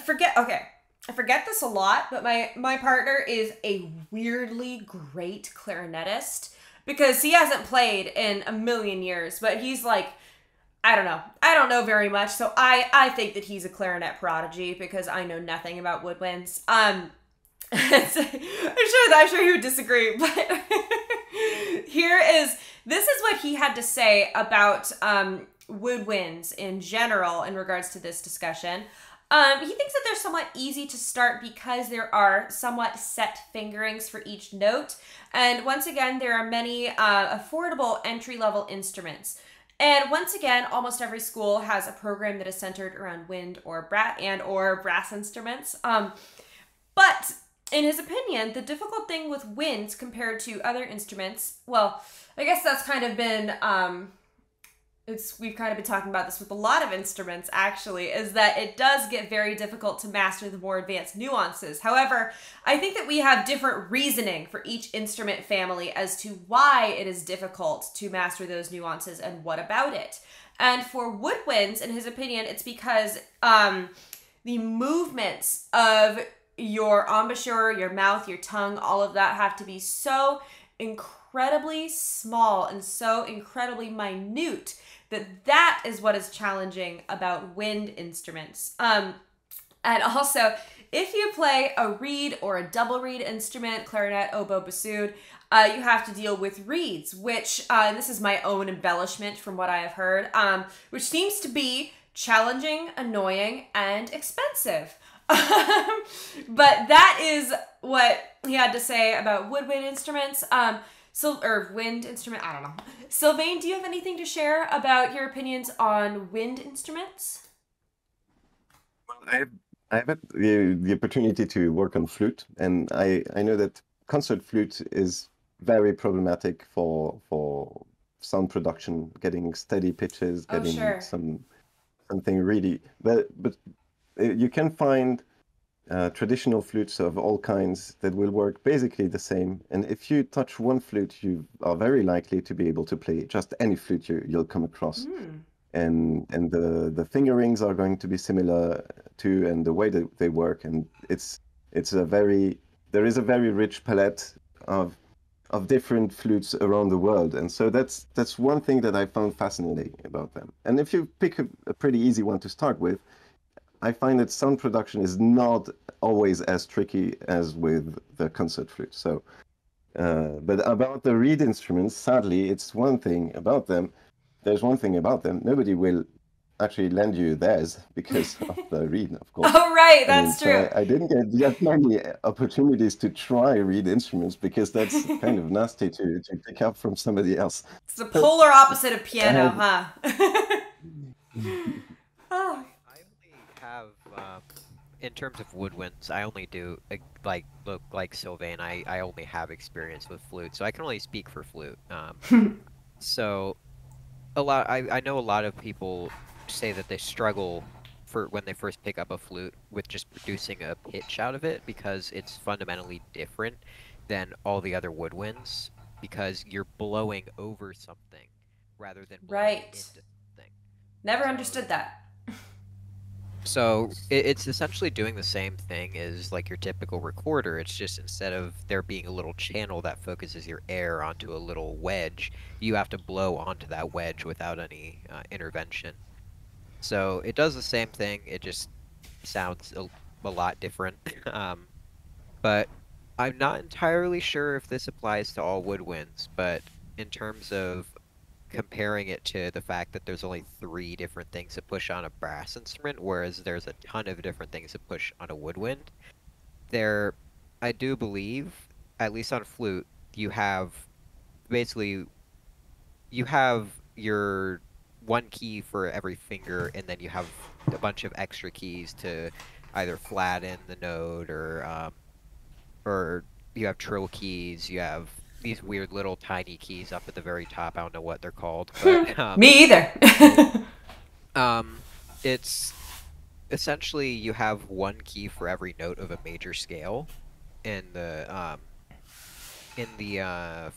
Speaker 1: forget this a lot, but my partner is a weirdly great clarinetist because he hasn't played in a million years, but he's like, I don't know very much, so I think that he's a clarinet prodigy because I know nothing about woodwinds. I'm sure he would disagree, but this is what he had to say about woodwinds in general in regards to this discussion. He thinks that they're somewhat easy to start because there are somewhat set fingerings for each note. And once again, there are many affordable entry-level instruments. And once again, almost every school has a program that is centered around wind or brass instruments. But in his opinion, the difficult thing with winds compared to other instruments, well, I guess that's kind of been we've kind of been talking about this with a lot of instruments actually, is that it does get very difficult to master the more advanced nuances. However, I think that we have different reasoning for each instrument family as to why it is difficult to master those nuances and what about it. And for woodwinds, in his opinion, it's because the movements of your embouchure, your mouth, your tongue, all of that have to be so incredibly small and so incredibly minute that is what is challenging about wind instruments. And also, if you play a reed or a double reed instrument, clarinet, oboe, bassoon, you have to deal with reeds, which, and this is my own embellishment from what I have heard, which seems to be challenging, annoying, and expensive. But that is what he had to say about woodwind instruments. Or wind instrument, I don't know. Sylvain, do you have anything to share about your opinions on wind instruments?
Speaker 2: Well, I've had the opportunity to work on flute, and I know that concert flute is very problematic for sound production, getting steady pitches, getting something really. But you can find traditional flutes of all kinds that will work basically the same. And if you touch one flute, you are very likely to be able to play just any flute you'll come across. And the fingerings are going to be similar too, and the way that they work. And there is a very rich palette of different flutes around the world. And so that's one thing that I found fascinating about them. And if you pick a pretty easy one to start with, I find that sound production is not always as tricky as with the concert flute. So, but about the reed instruments, sadly, it's one thing about them. There's one thing about them. Nobody will actually lend you theirs because of the reed, of course.
Speaker 1: Oh, right, that's true.
Speaker 2: I didn't get that many opportunities to try reed instruments because that's kind of nasty to pick up from somebody else.
Speaker 1: It's the polar opposite of piano, huh?
Speaker 3: Oh. Have in terms of woodwinds, I only do like Sylvain. I only have experience with flute, so I can only speak for flute. So I know a lot of people say that they struggle for when they first pick up a flute with just producing a pitch out of it because it's fundamentally different than all the other woodwinds because you're blowing over something rather than blowing into something.
Speaker 1: Never understood that.
Speaker 3: So it's essentially doing the same thing as like your typical recorder. It's just instead of there being a little channel that focuses your air onto a little wedge, you have to blow onto that wedge without any intervention. So it does the same thing. It just sounds a lot different. But I'm not entirely sure if this applies to all woodwinds. But in terms of comparing it to the fact that there's only 3 different things to push on a brass instrument, whereas there's a ton of different things to push on a woodwind. I do believe, at least on flute, you have your one key for every finger, and then you have a bunch of extra keys to either flatten the note or you have trill keys, you have these weird little tiny keys up at the very top. I don't know what they're called. But,
Speaker 1: me either.
Speaker 3: It's essentially you have one key for every note of a major scale. In the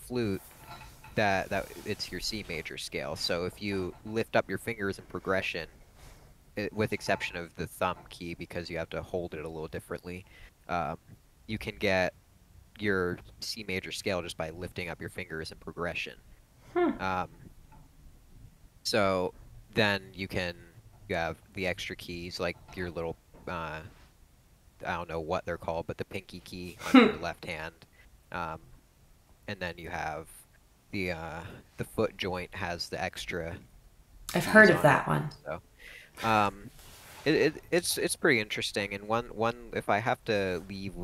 Speaker 3: flute, that it's your C major scale. So if you lift up your fingers in progression, with exception of the thumb key because you have to hold it a little differently, you can get your C major scale just by lifting up your fingers in progression. So then you have the extra keys like your little I don't know what they're called, but the pinky key on your left hand, and then you have the foot joint has the extra.
Speaker 1: I've heard of that one.
Speaker 3: So, it's pretty interesting, and one if I have to leave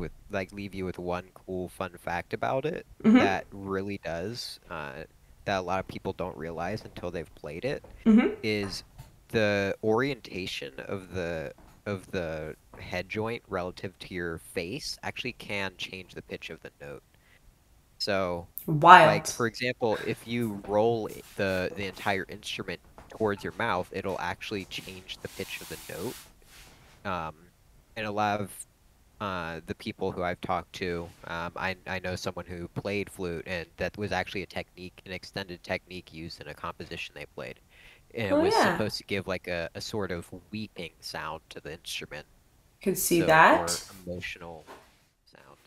Speaker 3: you with one cool fun fact about it that really does that a lot of people don't realize until they've played it is the orientation of the head joint relative to your face actually can change the pitch of the note. So
Speaker 1: wild.
Speaker 3: Like for example, if you roll the entire instrument towards your mouth, it'll actually change the pitch of the note. And a lot of the people who I've talked to, I know someone who played flute, and that was actually a technique, an extended technique used in a composition they played. And it was supposed to give like a sort of weeping sound to the instrument.
Speaker 1: Could see
Speaker 3: so
Speaker 1: that.
Speaker 3: More emotional sound.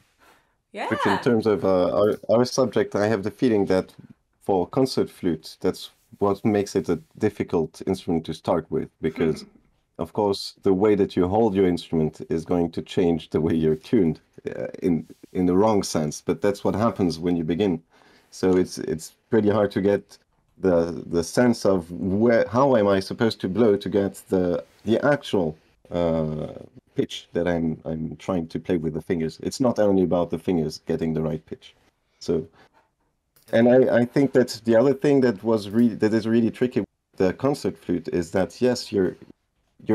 Speaker 1: Yeah.
Speaker 2: Which in terms of our subject, I have the feeling that for concert flute, that's what makes it a difficult instrument to start with, because of course the way that you hold your instrument is going to change the way you're tuned in the wrong sense, but that's what happens when you begin. So it's pretty hard to get the sense of how am I supposed to blow to get the actual pitch that I'm trying to play with the fingers. It's not only about the fingers getting the right pitch. So, and I think that the other thing that is really tricky with the concert flute is that yes, you're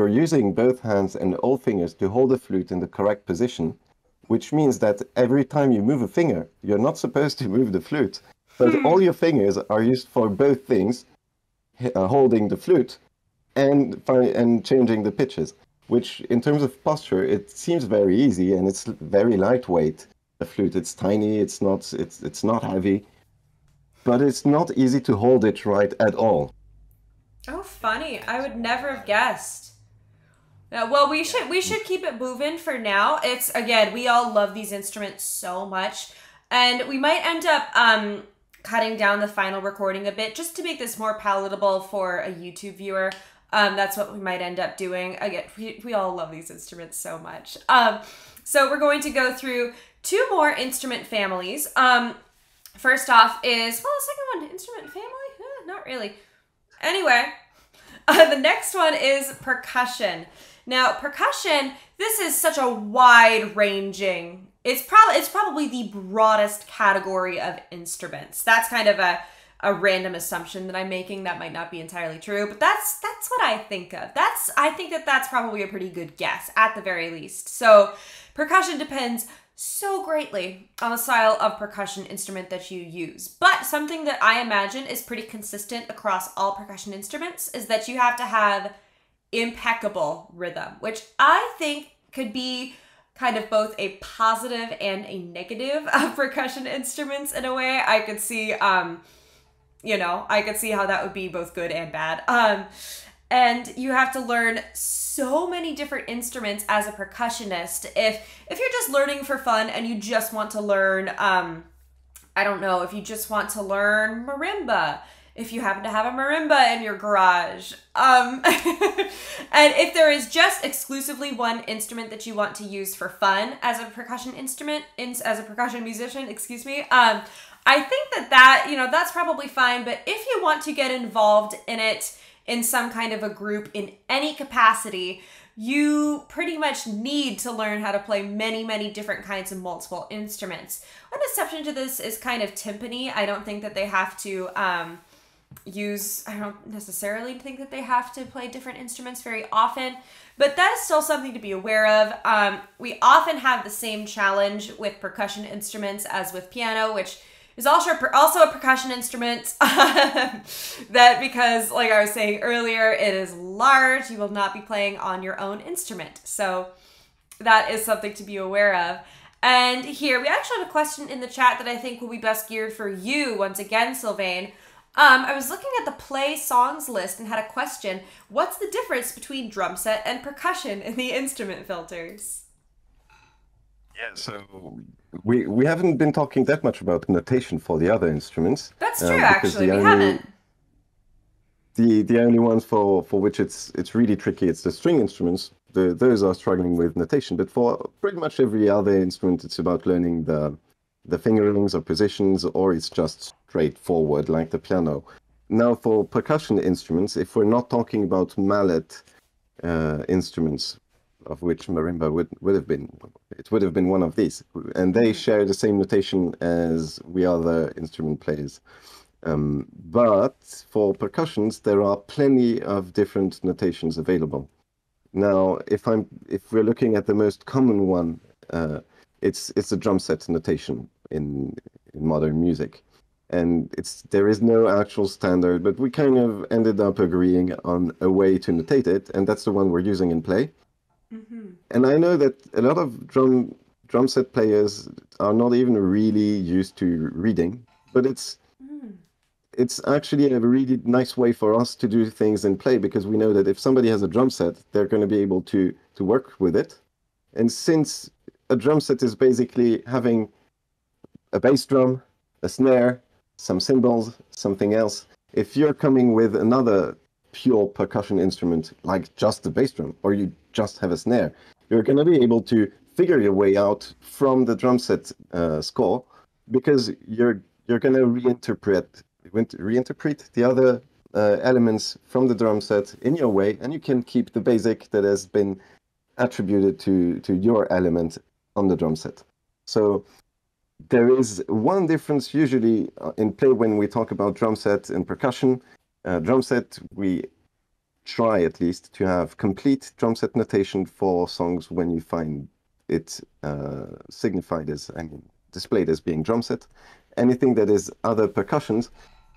Speaker 2: using both hands and all fingers to hold the flute in the correct position, which means that every time you move a finger, you're not supposed to move the flute, but all your fingers are used for both things, holding the flute and changing the pitches. Which, in terms of posture, it seems very easy and it's very lightweight. The flute, it's tiny, it's not heavy, but it's not easy to hold it right at all.
Speaker 1: Oh, funny! I would never have guessed. Well, we should keep it moving for now. It's again, we all love these instruments so much, and we might end up cutting down the final recording a bit just to make this more palatable for a YouTube viewer. That's what we might end up doing. Again, we all love these instruments so much. So we're going to go through 2 more instrument families. First off is, well, the second one, instrument family? Not really. Anyway, the next one is percussion. Now, percussion, this is such a wide-ranging, it's probably the broadest category of instruments. That's kind of a random assumption that I'm making that might not be entirely true, but that's what I think of. I think that's probably a pretty good guess at the very least. So percussion depends so greatly on the style of percussion instrument that you use. But something that I imagine is pretty consistent across all percussion instruments is that you have to have impeccable rhythm, which I think could be kind of both a positive and a negative of percussion instruments in a way. I could see I could see how that would be both good and bad. And you have to learn so many different instruments as a percussionist. If you're just learning for fun and you just want to learn, I don't know, if you just want to learn marimba, if you happen to have a marimba in your garage, and if there is just exclusively one instrument that you want to use for fun as a percussion instrument, as a percussion musician, excuse me, I think that's probably fine. But if you want to get involved in it in some kind of a group in any capacity, you pretty much need to learn how to play many, many different kinds of multiple instruments. One exception to this is kind of timpani. I don't think that they have to I don't necessarily think that they have to play different instruments very often, but that is still something to be aware of. We often have the same challenge with percussion instruments as with piano, which is also a percussion instrument, that because, like I was saying earlier, it is large, you will not be playing on your own instrument. So that is something to be aware of. And here, we actually have a question in the chat that I think will be best geared for you, once again, Sylvain. I was looking at the play songs list and had a question. What's the difference between drum set and percussion in the instrument filters?
Speaker 2: Yeah, so we haven't been talking that much about notation for the other instruments.
Speaker 1: That's true, actually. We haven't.
Speaker 2: The only ones for which it's really tricky, it's the string instruments. Those are struggling with notation, but for pretty much every other instrument, it's about learning the fingerings or positions, or it's just straightforward like the piano. Now, for percussion instruments, if we're not talking about mallet instruments, of which marimba would have been, it would have been one of these, and they share the same notation as we other instrument players. But for percussions, there are plenty of different notations available. Now, if we're looking at the most common one, it's a drum set notation in modern music. and there is no actual standard, but we kind of ended up agreeing on a way to notate it, and that's the one we're using in play. And I know that a lot of drum set players are not even really used to reading, but it's actually a really nice way for us to do things in play, because we know that if somebody has a drum set, they're going to be able to work with it. And since a drum set is basically having a bass drum, a snare, some cymbals, something else, if you're coming with another pure percussion instrument, like just a bass drum, or you just have a snare, you're going to be able to figure your way out from the drum set score, because you're going to reinterpret the other elements from the drum set in your way, and you can keep the basic that has been attributed to your element on the drum set. So there is one difference usually in play when we talk about drum set and percussion. Drum set, we try at least to have complete drum set notation for songs when you find it signified as, displayed as being drum set. Anything that is other percussions,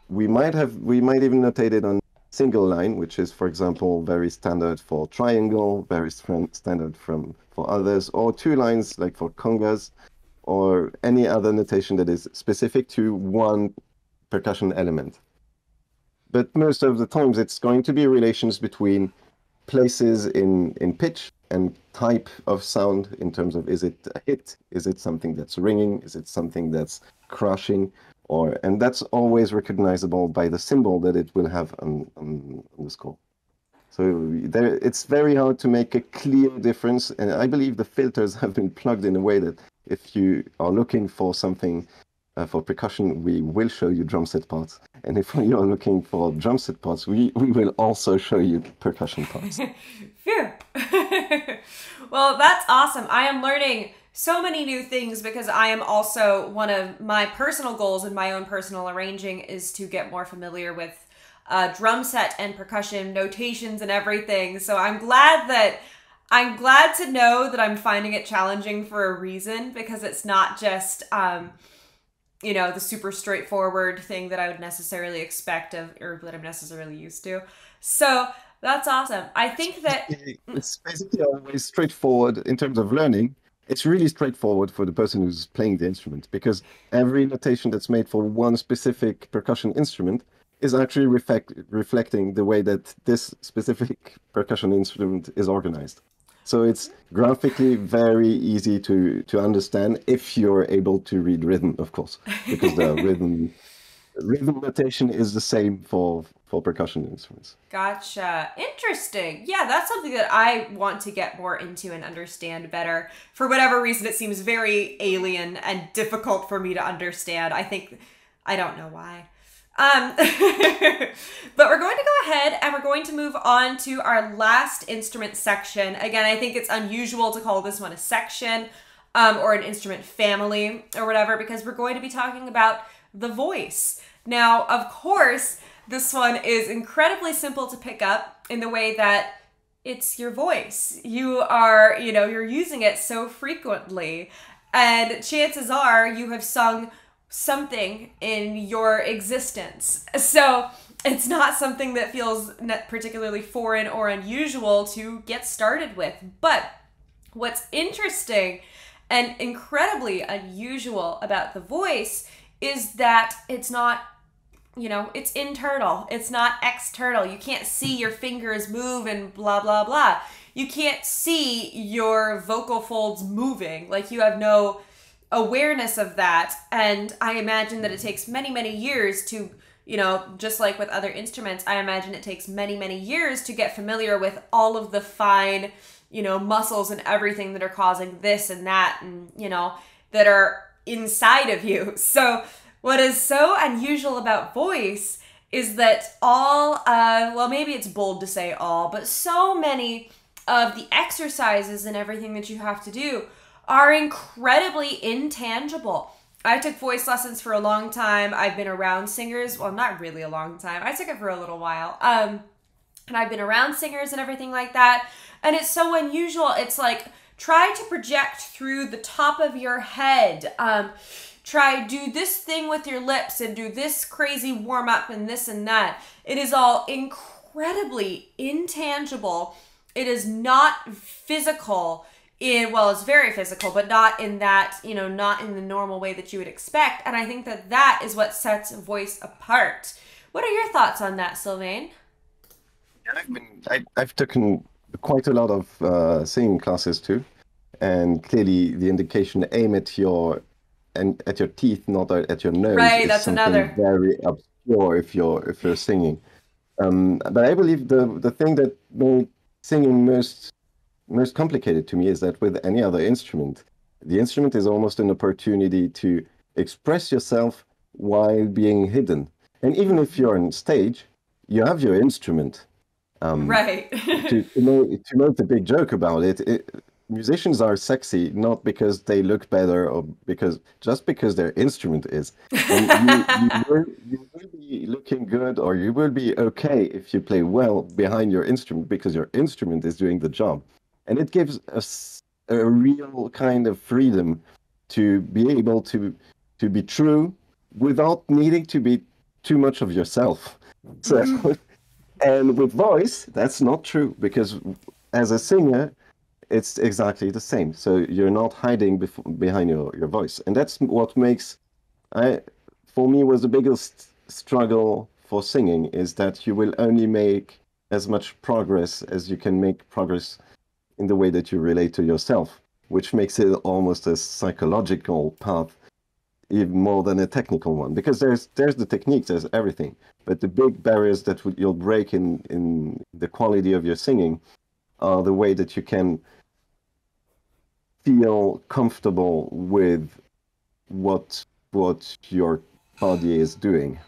Speaker 2: we might even notate it on single line, which is, for example, very standard for triangle, very standard for others, or two lines like for congas, or any other notation that is specific to one percussion element. But most of the times it's going to be relations between places in pitch and type of sound, in terms of, is it a hit? Is it something that's ringing? Is it something that's crashing? And that's always recognizable by the symbol that it will have on the score. So it's very hard to make a clear difference. And I believe the filters have been plugged in a way that if you are looking for something for percussion, we will show you drum set parts. And if you are looking for drum set parts, we will also show you percussion parts.
Speaker 1: Phew. Well, that's awesome. I am learning so many new things, because I am also, one of my personal goals in my own personal arranging is to get more familiar with drum set and percussion notations and everything. So I'm glad to know that I'm finding it challenging for a reason, because it's not just the super straightforward thing that I would necessarily expect or that I'm necessarily used to. So that's awesome. I think that
Speaker 2: it's basically always straightforward in terms of learning. It's really straightforward for the person who's playing the instrument, because every notation that's made for one specific percussion instrument is actually reflecting the way that this specific percussion instrument is organized. So it's graphically very easy to understand if you're able to read rhythm, of course, because the rhythm notation is the same for percussion instruments.
Speaker 1: Gotcha. Interesting. Yeah, that's something that I want to get more into and understand better. For whatever reason, it seems very alien and difficult for me to understand. I don't know why. But we're going to go ahead and we're going to move on to our last instrument section. Again, I think it's unusual to call this one a section or an instrument family or whatever, because we're going to be talking about the voice. Now, of course, this one is incredibly simple to pick up in the way that it's your voice. You're using it so frequently, and chances are you have sung something in your existence. So it's not something that feels particularly foreign or unusual to get started with. But what's interesting and incredibly unusual about the voice is that it's not, it's internal. It's not external. You can't see your fingers move and blah, blah, blah. You can't see your vocal folds moving. Like, you have no awareness of that. And I imagine that it takes many, many years to, just like with other instruments, I imagine it takes many, many years to get familiar with all of the fine, muscles and everything that are causing this and that, and, that are inside of you. So what is so unusual about voice is that maybe it's bold to say all, but so many of the exercises and everything that you have to do are incredibly intangible. I took voice lessons for a long time. I've been around singers. Well, not really a long time. I took it for a little while. And I've been around singers and everything like that. And it's so unusual. It's like try to project through the top of your head. Do this thing with your lips and do this crazy warm up and this and that. It is all incredibly intangible. It is not physical. It's very physical, but not in that, not in the normal way that you would expect. And I think that that is what sets voice apart. What are your thoughts on that, Sylvain?
Speaker 2: I've taken quite a lot of singing classes too, and clearly the indication aim at your teeth, not at your nose.
Speaker 1: Right,
Speaker 2: is
Speaker 1: that's
Speaker 2: something
Speaker 1: another.
Speaker 2: very obscure if you're singing. But I believe the thing that made singing most complicated to me is that with any other instrument, the instrument is almost an opportunity to express yourself while being hidden. And even if you're on stage, you have your instrument.
Speaker 1: Right.
Speaker 2: to make the big joke about it, musicians are sexy not because they look better or just because their instrument is. And you will be looking good, or you will be okay if you play well behind your instrument, because your instrument is doing the job. And it gives us a real kind of freedom to be able to be true without needing to be too much of yourself. So, and with voice, that's not true, because as a singer, it's exactly the same. So you're not hiding behind your voice. And that's what makes, for me, was the biggest struggle for singing, is that you will only make as much progress as you can make progress in the way that you relate to yourself, which makes it almost a psychological path, even more than a technical one, because there's the techniques, there's everything, but the big barriers that you'll break in the quality of your singing are the way that you can feel comfortable with what your body is doing.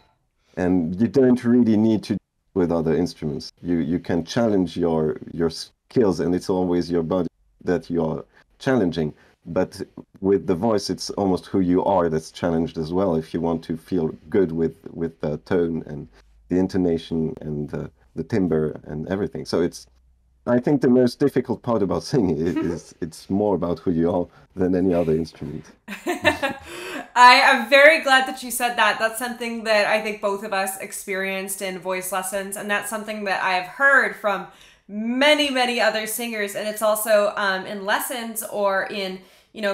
Speaker 2: And you don't really need to do it with other instruments. You can challenge your skills, and it's always your body that you're challenging. But with the voice, it's almost who you are that's challenged as well, if you want to feel good with the tone and the intonation and the timbre and everything. So I think the most difficult part about singing is it's more about who you are than any other instrument.
Speaker 1: I am very glad that you said that. That's something that I think both of us experienced in voice lessons, and that's something that I have heard from many, many other singers. And it's also in lessons or in,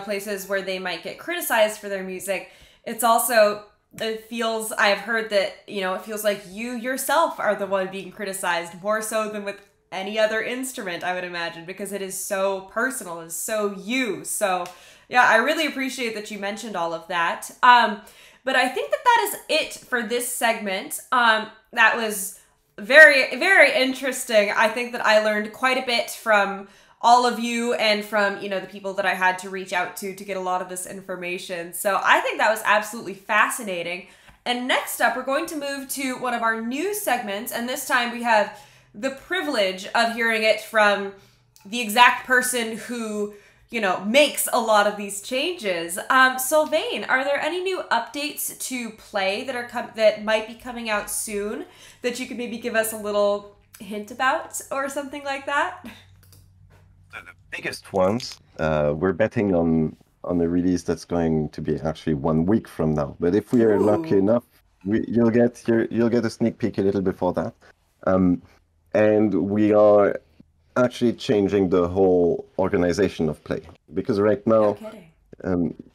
Speaker 1: places where they might get criticized for their music. It's also, I've heard that, it feels like you yourself are the one being criticized more so than with any other instrument, I would imagine, because it is so personal and so you. So yeah, I really appreciate that you mentioned all of that. But I think that is it for this segment. That was very, very interesting. I think that I learned quite a bit from all of you and from, the people that I had to reach out to get a lot of this information. So I think that was absolutely fascinating. And next up, we're going to move to one of our new segments. And this time we have the privilege of hearing it from the exact person who, makes a lot of these changes. Sylvain, are there any new updates to Play that might be coming out soon that you could maybe give us a little hint about or something like that?
Speaker 2: The biggest ones, we're betting on a release that's going to be actually 1 week from now. But if we are lucky enough, you'll get a sneak peek a little before that. And we are actually changing the whole organization of Play, because right now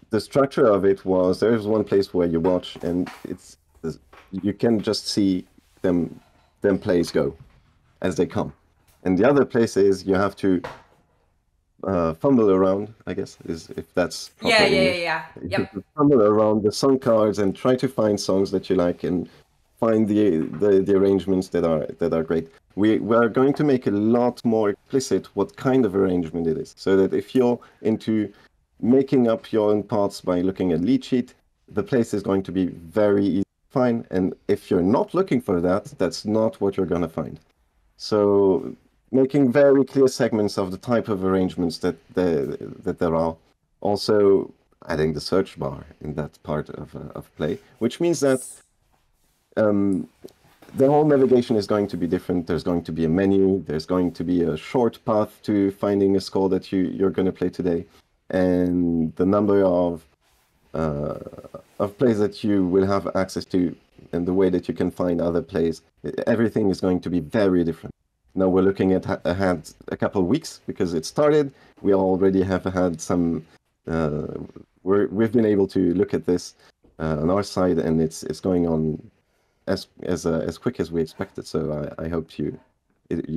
Speaker 2: the structure of it was, there's one place where you watch and you can just see them plays go as they come, and the other place is you have to fumble around, I guess, if that's proper English.
Speaker 1: Yeah. Yep.
Speaker 2: Fumble around the song cards and try to find songs that you like and find the arrangements that are great. We are going to make a lot more explicit what kind of arrangement it is, so that if you're into making up your own parts by looking at lead sheet, the place is going to be very easy to find. And if you're not looking for that, that's not what you're going to find. So making very clear segments of the type of arrangements that there are. Also adding the search bar in that part of Play, which means that the whole navigation is going to be different. There's going to be a menu. There's going to be a short path to finding a score that you're going to play today, and the number of plays that you will have access to, and the way that you can find other plays. Everything is going to be very different. Now we're looking at ahead a couple of weeks because it started. We already have had some. We've been able to look at this on our side, and it's going on as quick as we expected. So I hope you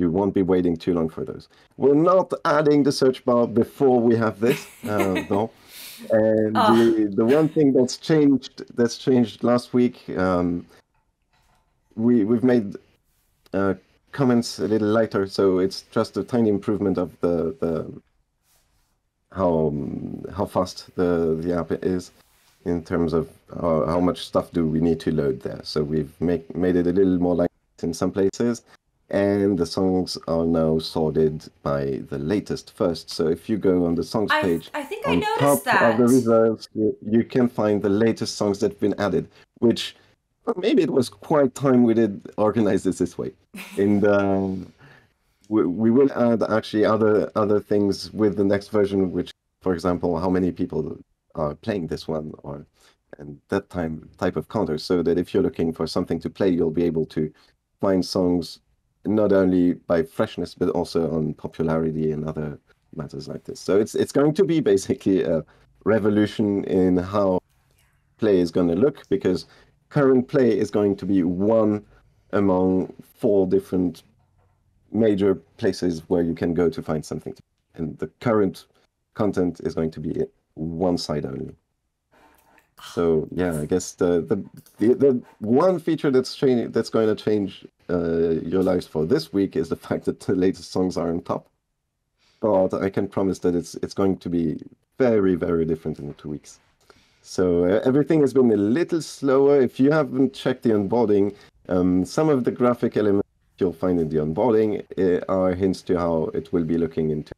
Speaker 2: won't be waiting too long for those. We're not adding the search bar before we have this, no. And the one thing that's changed last week, we've made comments a little lighter, so it's just a tiny improvement of the how fast the app is in terms of how much stuff do we need to load there. So we've made it a little more light in some places, and the songs are now sorted by the latest first. So if you go on the songs page,
Speaker 1: I think I
Speaker 2: on
Speaker 1: noticed
Speaker 2: top
Speaker 1: that.
Speaker 2: of the results, you can find the latest songs that have been added, which maybe it was quite time we did organize this way. And we will add actually other things with the next version, which, for example, how many people are playing this one, and that type of counter, so that if you're looking for something to play, you'll be able to find songs not only by freshness but also on popularity and other matters like this. So it's going to be basically a revolution in how play is going to look, because current play is going to be one among 4 different major places where you can go to find something, and the current content is going to be one side only. So yeah, I guess the one feature that's going to change your lives for this week is the fact that the latest songs are on top. But I can promise that it's going to be very, very different in 2 weeks. So everything has been a little slower. If you haven't checked the onboarding, some of the graphic elements you'll find in the onboarding are hints to how it will be looking into.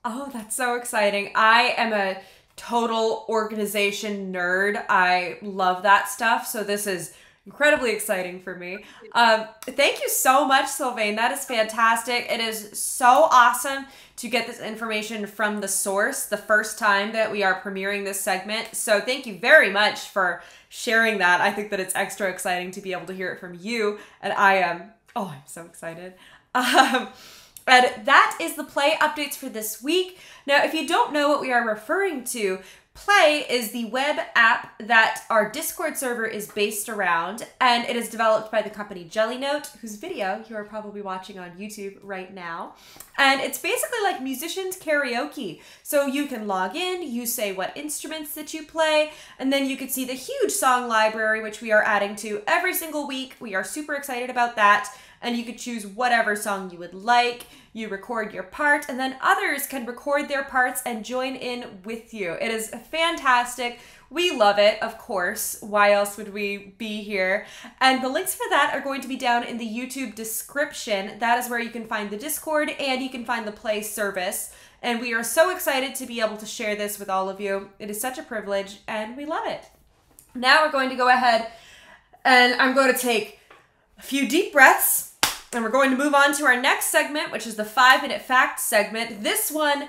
Speaker 1: Oh, that's so exciting. I am a total organization nerd. I love that stuff. So this is incredibly exciting for me. Thank you so much, Sylvain. That is fantastic. It is so awesome to get this information from the source the first time that we are premiering this segment. So thank you very much for sharing that. I think that it's extra exciting to be able to hear it from you. And I'm so excited. And that is the Play updates for this week. Now, if you don't know what we are referring to, Play is the web app that our Discord server is based around, and it is developed by the company Jellynote, whose video you are probably watching on YouTube right now. And it's basically like musicians karaoke. So you can log in, you say what instruments that you play, and then you can see the huge song library, which we are adding to every single week. We are super excited about that. And you could choose whatever song you would like. You record your part, and then others can record their parts and join in with you. It is fantastic. We love it, of course. Why else would we be here? And the links for that are going to be down in the YouTube description. That is where you can find the Discord and you can find the Play service. And we are so excited to be able to share this with all of you. It is such a privilege, and we love it. Now we're going to go ahead, and I'm going to take a few deep breaths. And we're going to move on to our next segment, which is the 5-minute fact segment. This one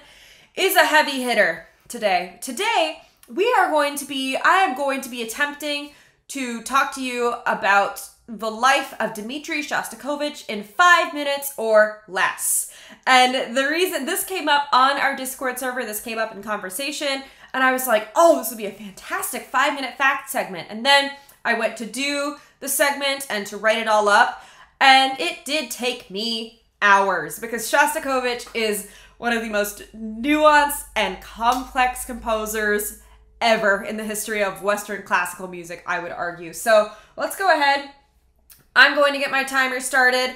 Speaker 1: is a heavy hitter today. Today, I am going to be attempting to talk to you about the life of Dmitry Shostakovich in 5 minutes or less. And the reason this came up on our Discord server, this came up in conversation, and I was like, oh, this would be a fantastic 5-minute fact segment. And then I went to do the segment and to write it all up. And it did take me hours, because Shostakovich is one of the most nuanced and complex composers ever in the history of Western classical music, I would argue. So let's go ahead. I'm going to get my timer started.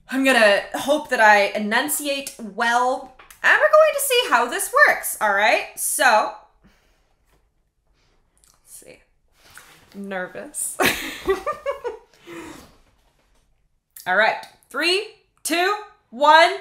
Speaker 1: I'm going to hope that I enunciate well, and we're going to see how this works, all right? So, let's see. Nervous. All right, 3, 2, 1,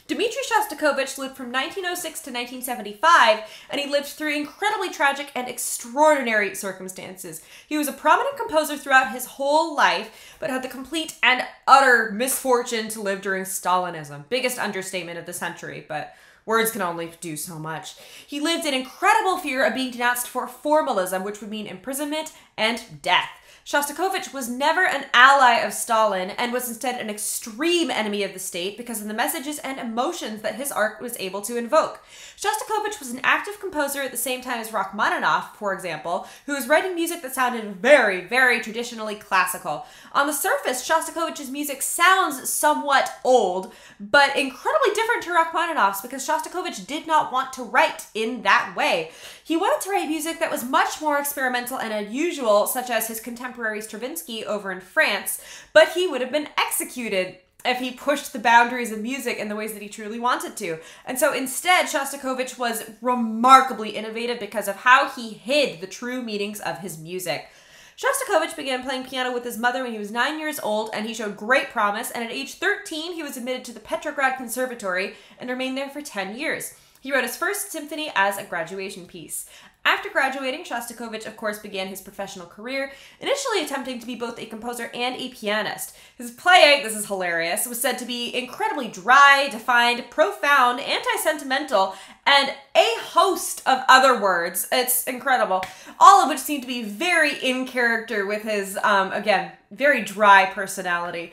Speaker 1: Dmitry Shostakovich lived from 1906 to 1975, and he lived through incredibly tragic and extraordinary circumstances. He was a prominent composer throughout his whole life, but had the complete and utter misfortune to live during Stalinism. Biggest understatement of the century, but words can only do so much. He lived in incredible fear of being denounced for formalism, which would mean imprisonment and death. Shostakovich was never an ally of Stalin and was instead an extreme enemy of the state because of the messages and emotions that his art was able to invoke. Shostakovich was an active composer at the same time as Rachmaninoff, for example, who was writing music that sounded very, very traditionally classical. On the surface, Shostakovich's music sounds somewhat old, but incredibly different to Rachmaninoff's because Shostakovich did not want to write in that way. He wanted to write music that was much more experimental and unusual, such as his contemporary Stravinsky over in France, but he would have been executed if he pushed the boundaries of music in the ways that he truly wanted to. And so instead, Shostakovich was remarkably innovative because of how he hid the true meanings of his music. Shostakovich began playing piano with his mother when he was 9 years old, and he showed great promise, and at age 13, he was admitted to the Petrograd Conservatory and remained there for 10 years. He wrote his first symphony as a graduation piece. After graduating, Shostakovich, of course, began his professional career, initially attempting to be both a composer and a pianist. His playing, this is hilarious, was said to be incredibly dry, defined, profound, anti-sentimental, and a host of other words. It's incredible. All of which seem to be very in character with his, again, very dry personality.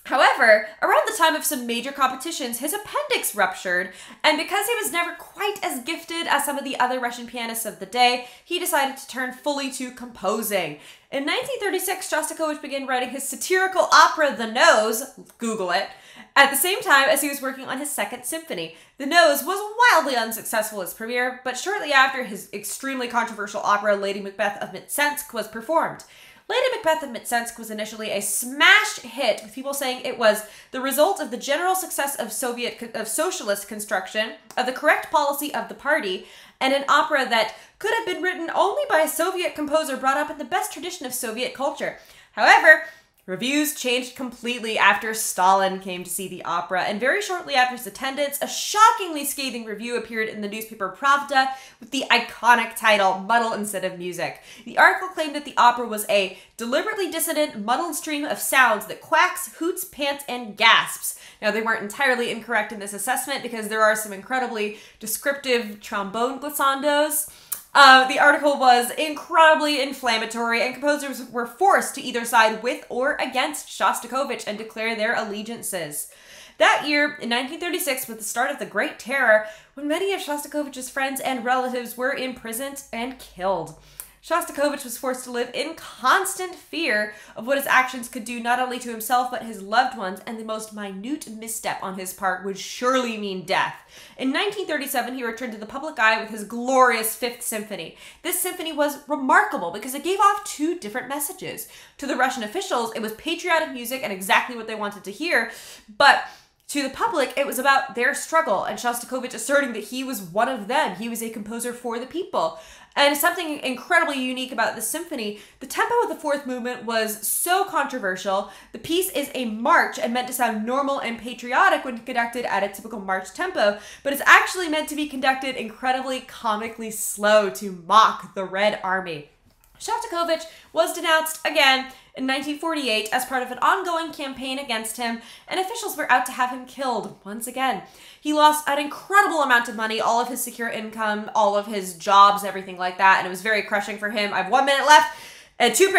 Speaker 1: However, around the time of some major competitions, his appendix ruptured, and because he was never quite as gifted as some of the other Russian pianists of the day, he decided to turn fully to composing. In 1936, Shostakovich began writing his satirical opera, The Nose, Google it, at the same time as he was working on his second symphony. The Nose was wildly unsuccessful as premiere, but shortly after, his extremely controversial opera, Lady Macbeth of Mtsensk, was performed. Lady Macbeth of Mtsensk was initially a smash hit, with people saying it was the result of the general success of socialist construction, of the correct policy of the party, and an opera that could have been written only by a Soviet composer brought up in the best tradition of Soviet culture. However, reviews changed completely after Stalin came to see the opera, and very shortly after his attendance, a shockingly scathing review appeared in the newspaper Pravda with the iconic title, Muddle Instead of Music. The article claimed that the opera was a deliberately dissonant, muddled stream of sounds that quacks, hoots, pants, and gasps. Now, they weren't entirely incorrect in this assessment because there are some incredibly descriptive trombone glissandos. The article was incredibly inflammatory, and composers were forced to either side with or against Shostakovich and declare their allegiances. That year, in 1936, was the start of the Great Terror, when many of Shostakovich's friends and relatives were imprisoned and killed. Shostakovich was forced to live in constant fear of what his actions could do not only to himself but his loved ones, and the most minute misstep on his part would surely mean death. In 1937, he returned to the public eye with his glorious Fifth Symphony. This symphony was remarkable because it gave off two different messages. To the Russian officials, it was patriotic music and exactly what they wanted to hear, but to the public, it was about their struggle, and Shostakovich asserting that he was one of them. He was a composer for the people. And something incredibly unique about this symphony, the tempo of the fourth movement was so controversial. The piece is a march and meant to sound normal and patriotic when conducted at a typical march tempo, but it's actually meant to be conducted incredibly comically slow to mock the Red Army. Shostakovich was denounced again in 1948 as part of an ongoing campaign against him, and officials were out to have him killed once again. He lost an incredible amount of money, all of his secure income, all of his jobs, everything like that, and it was very crushing for him. I have 1 minute left, and 3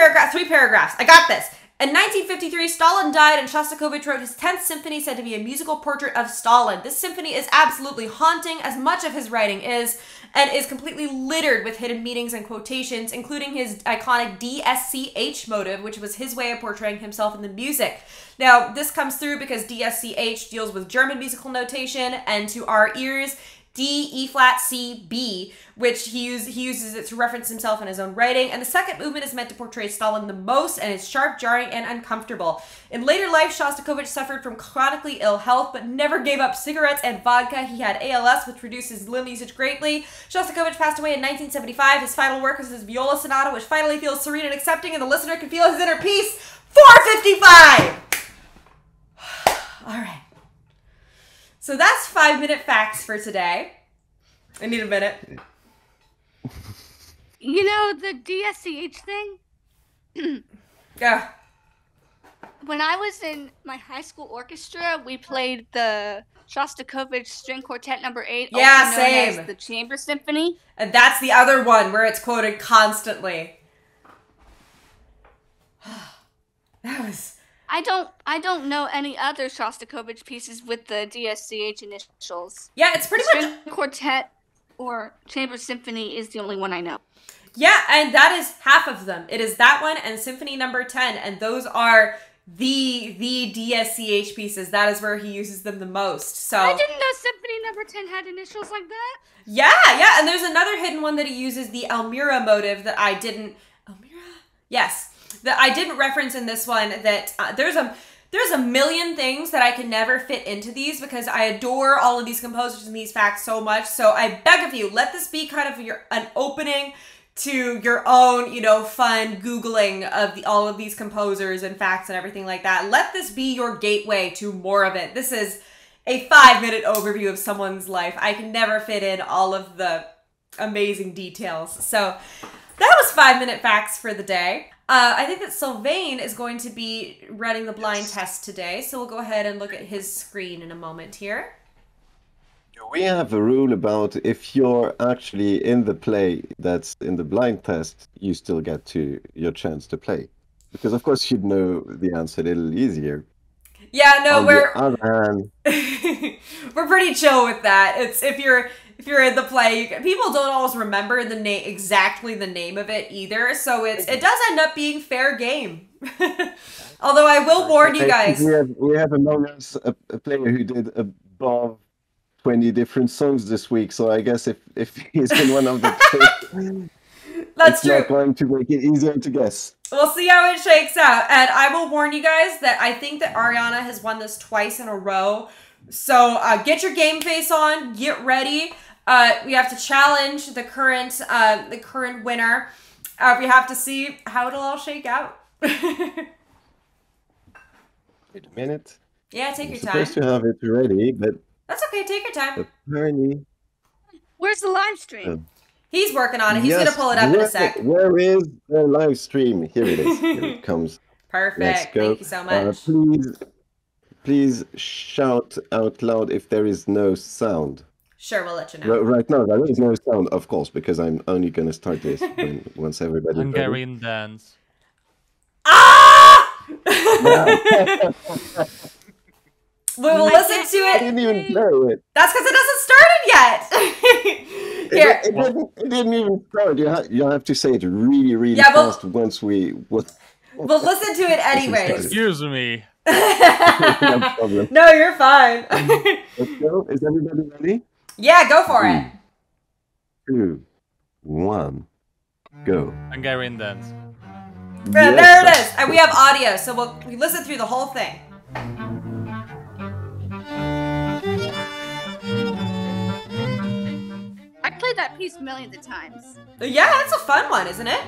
Speaker 1: paragraphs. I got this. In 1953, Stalin died, and Shostakovich wrote his 10th symphony, said to be a musical portrait of Stalin. This symphony is absolutely haunting, as much of his writing is, and is completely littered with hidden meanings and quotations, including his iconic DSCH motive, which was his way of portraying himself in the music. Now, this comes through because DSCH deals with German musical notation, and to our ears, D, E flat, C, B, which he uses it to reference himself in his own writing. And the second movement is meant to portray Stalin the most, and is sharp, jarring, and uncomfortable. In later life, Shostakovich suffered from chronically ill health, but never gave up cigarettes and vodka. He had ALS, which reduced his limb usage greatly. Shostakovich passed away in 1975. His final work was his viola sonata, which finally feels serene and accepting, and the listener can feel his inner peace. 455! All right. So that's 5-minute facts for today. I need a minute.
Speaker 4: You know the DSCH thing?
Speaker 1: Go.
Speaker 4: When I was in my high school orchestra, we played the Shostakovich String Quartet No. 8,
Speaker 1: Yeah,
Speaker 4: also known
Speaker 1: same.
Speaker 4: as the Chamber Symphony.
Speaker 1: And that's the other one where it's quoted constantly. That was...
Speaker 4: I don't know any other Shostakovich pieces with the DSCH initials.
Speaker 1: Yeah, it's pretty much...
Speaker 4: String Quartet or Chamber Symphony is the only one I know.
Speaker 1: Yeah, and that is half of them. It is that one and Symphony No. 10, and those are the DSCH pieces. That is where he uses them the most. So
Speaker 4: I didn't know Symphony No. 10 had initials like that.
Speaker 1: yeah, and there's another hidden one that he uses, the Elmira motive, that I didn't... Elmira? Yes. That I didn't reference in this one, that there's a million things that I can never fit into these because I adore all of these composers and these facts so much. So I beg of you, let this be kind of an opening to your own, fun Googling of all of these composers and facts and everything like that. Let this be your gateway to more of it. This is a 5-minute overview of someone's life. I can never fit in all of the amazing details. So that was 5-minute facts for the day. I think that Sylvain is going to be running the blind test today. So we'll go ahead and look at his screen in a moment here.
Speaker 2: We have a rule about if you're actually in the play that's in the blind test, you still get your chance to play. Because of course you'd know the answer a little easier.
Speaker 1: Yeah, no,
Speaker 2: On the other hand,
Speaker 1: we're pretty chill with that. It's if you're in the play, people don't always remember exactly the name of it either, so it does end up being fair game. Although I will warn you guys,
Speaker 2: we have among us a player who did above 20 different songs this week, so I guess if he's in one of the
Speaker 1: that's true.
Speaker 2: Not going to make it easier to guess.
Speaker 1: We'll see how it shakes out, and I will warn you guys that I think that Ariana has won this twice in a row. So get your game face on, get ready. We have to challenge the current winner. We have to see how it'll all shake out.
Speaker 2: Wait a minute.
Speaker 1: Yeah, take your time.
Speaker 2: Supposed to have it ready, but
Speaker 1: that's okay. Take your time.
Speaker 2: apparently.
Speaker 4: Where's the live stream?
Speaker 1: He's working on it. He's gonna pull it up in a sec.
Speaker 2: Where is the live stream? Here it is. Here it comes.
Speaker 1: Perfect.
Speaker 2: Let's go.
Speaker 1: Thank you so much.
Speaker 2: Please shout out loud if there is no sound.
Speaker 1: Sure, we'll let you know.
Speaker 2: Right now, there is no sound, of course, because I'm only going to start this once everybody.
Speaker 5: Hungarian dance.
Speaker 1: Ah! We'll listen to it.
Speaker 2: I didn't even know it.
Speaker 1: That's because it hasn't started yet. Here.
Speaker 2: It didn't even start. You have to say it really fast once we...
Speaker 1: We'll listen to it anyways.
Speaker 5: Excuse me.
Speaker 2: No problem.
Speaker 1: No, you're fine.
Speaker 2: Let's go. Is everybody ready?
Speaker 1: Yeah, go for it.
Speaker 2: 2, 1, go.
Speaker 5: Hungarian dance.
Speaker 1: Yes. There it is. And we have audio, so we listen through the whole thing.
Speaker 4: I played that piece millions of times.
Speaker 1: Yeah, it's a fun one, isn't it?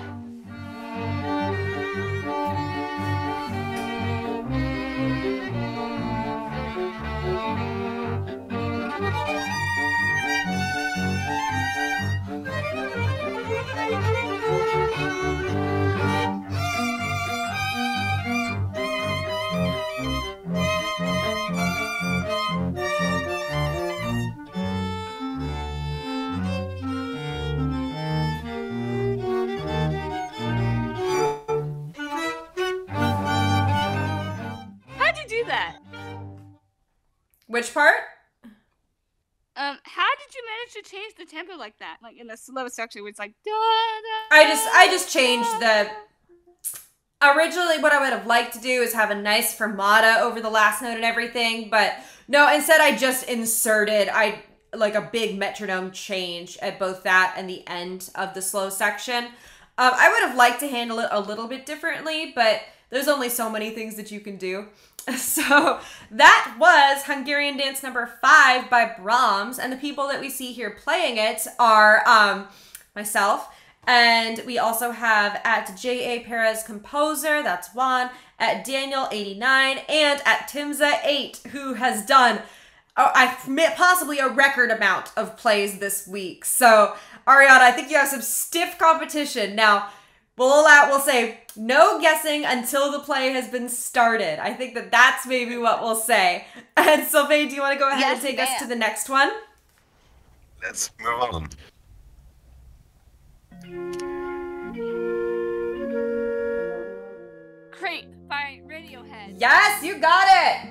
Speaker 1: Which part?
Speaker 4: How did you manage to change the tempo like that? Like in the slow section where it's like da, da,
Speaker 1: I just changed the... Originally, what I would have liked to do is have a nice fermata over the last note and everything, but no, instead I just inserted like a big metronome change at both that and the end of the slow section. I would have liked to handle it a little bit differently, but there's only so many things that you can do. So that was Hungarian Dance number 5 by Brahms, and the people that we see here playing it are myself, and we also have at J.A. Perez Composer, that's Juan, at Daniel 89, and at Timza 8, who has done possibly a record amount of plays this week. So, Ariana, I think you have some stiff competition. Now, we'll say no guessing until the play has been started. I think that's maybe what we'll say. And Sylvain, do you want to go ahead and take us to the next one?
Speaker 2: Let's move on.
Speaker 4: Creep by Radiohead.
Speaker 1: Yes, you got it!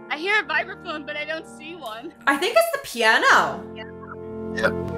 Speaker 4: I hear a vibraphone, but I don't see one.
Speaker 1: I think it's the piano.
Speaker 2: Yep.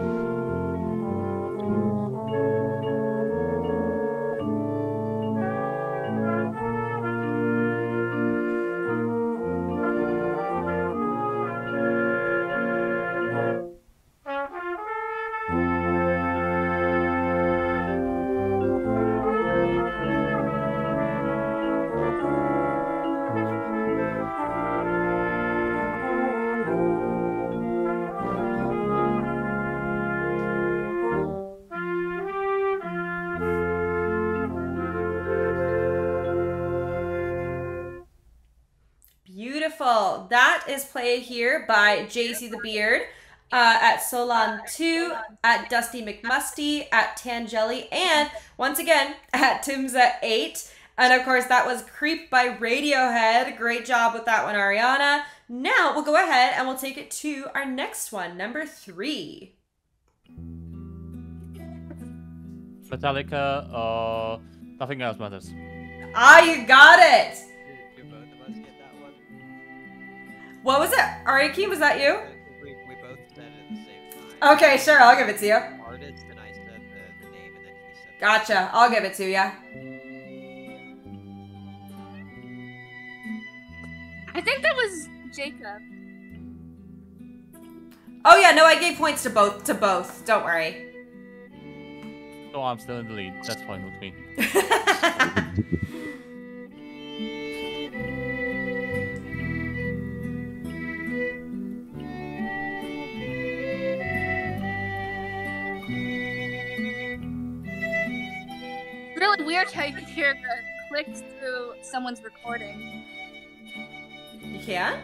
Speaker 1: Beautiful. That is played here by JC the Beard at Solon 2, at Dusty McMusty, at Tangeli, and once again at Timza 8. And of course, that was Creep by Radiohead. Great job with that one, Ariana. Now we'll go ahead and we'll take it to our next one, number 3.
Speaker 5: Metallica, Nothing Else Matters.
Speaker 1: Ah, you got it!
Speaker 3: Do both of us get that one?
Speaker 1: What was it? Ariaki, was that you?
Speaker 3: We both said it at the same time.
Speaker 1: Okay, sure, I'll give it to you.
Speaker 3: Artist, and I said the name, and then he said.
Speaker 1: Gotcha, I'll give it to you.
Speaker 4: I think that was Jacob.
Speaker 1: Oh yeah, no, I gave points to both. Don't worry.
Speaker 5: So I'm still in the lead. That's fine with me.
Speaker 4: Really weird how you could hear the clicks through someone's recording.
Speaker 1: You can?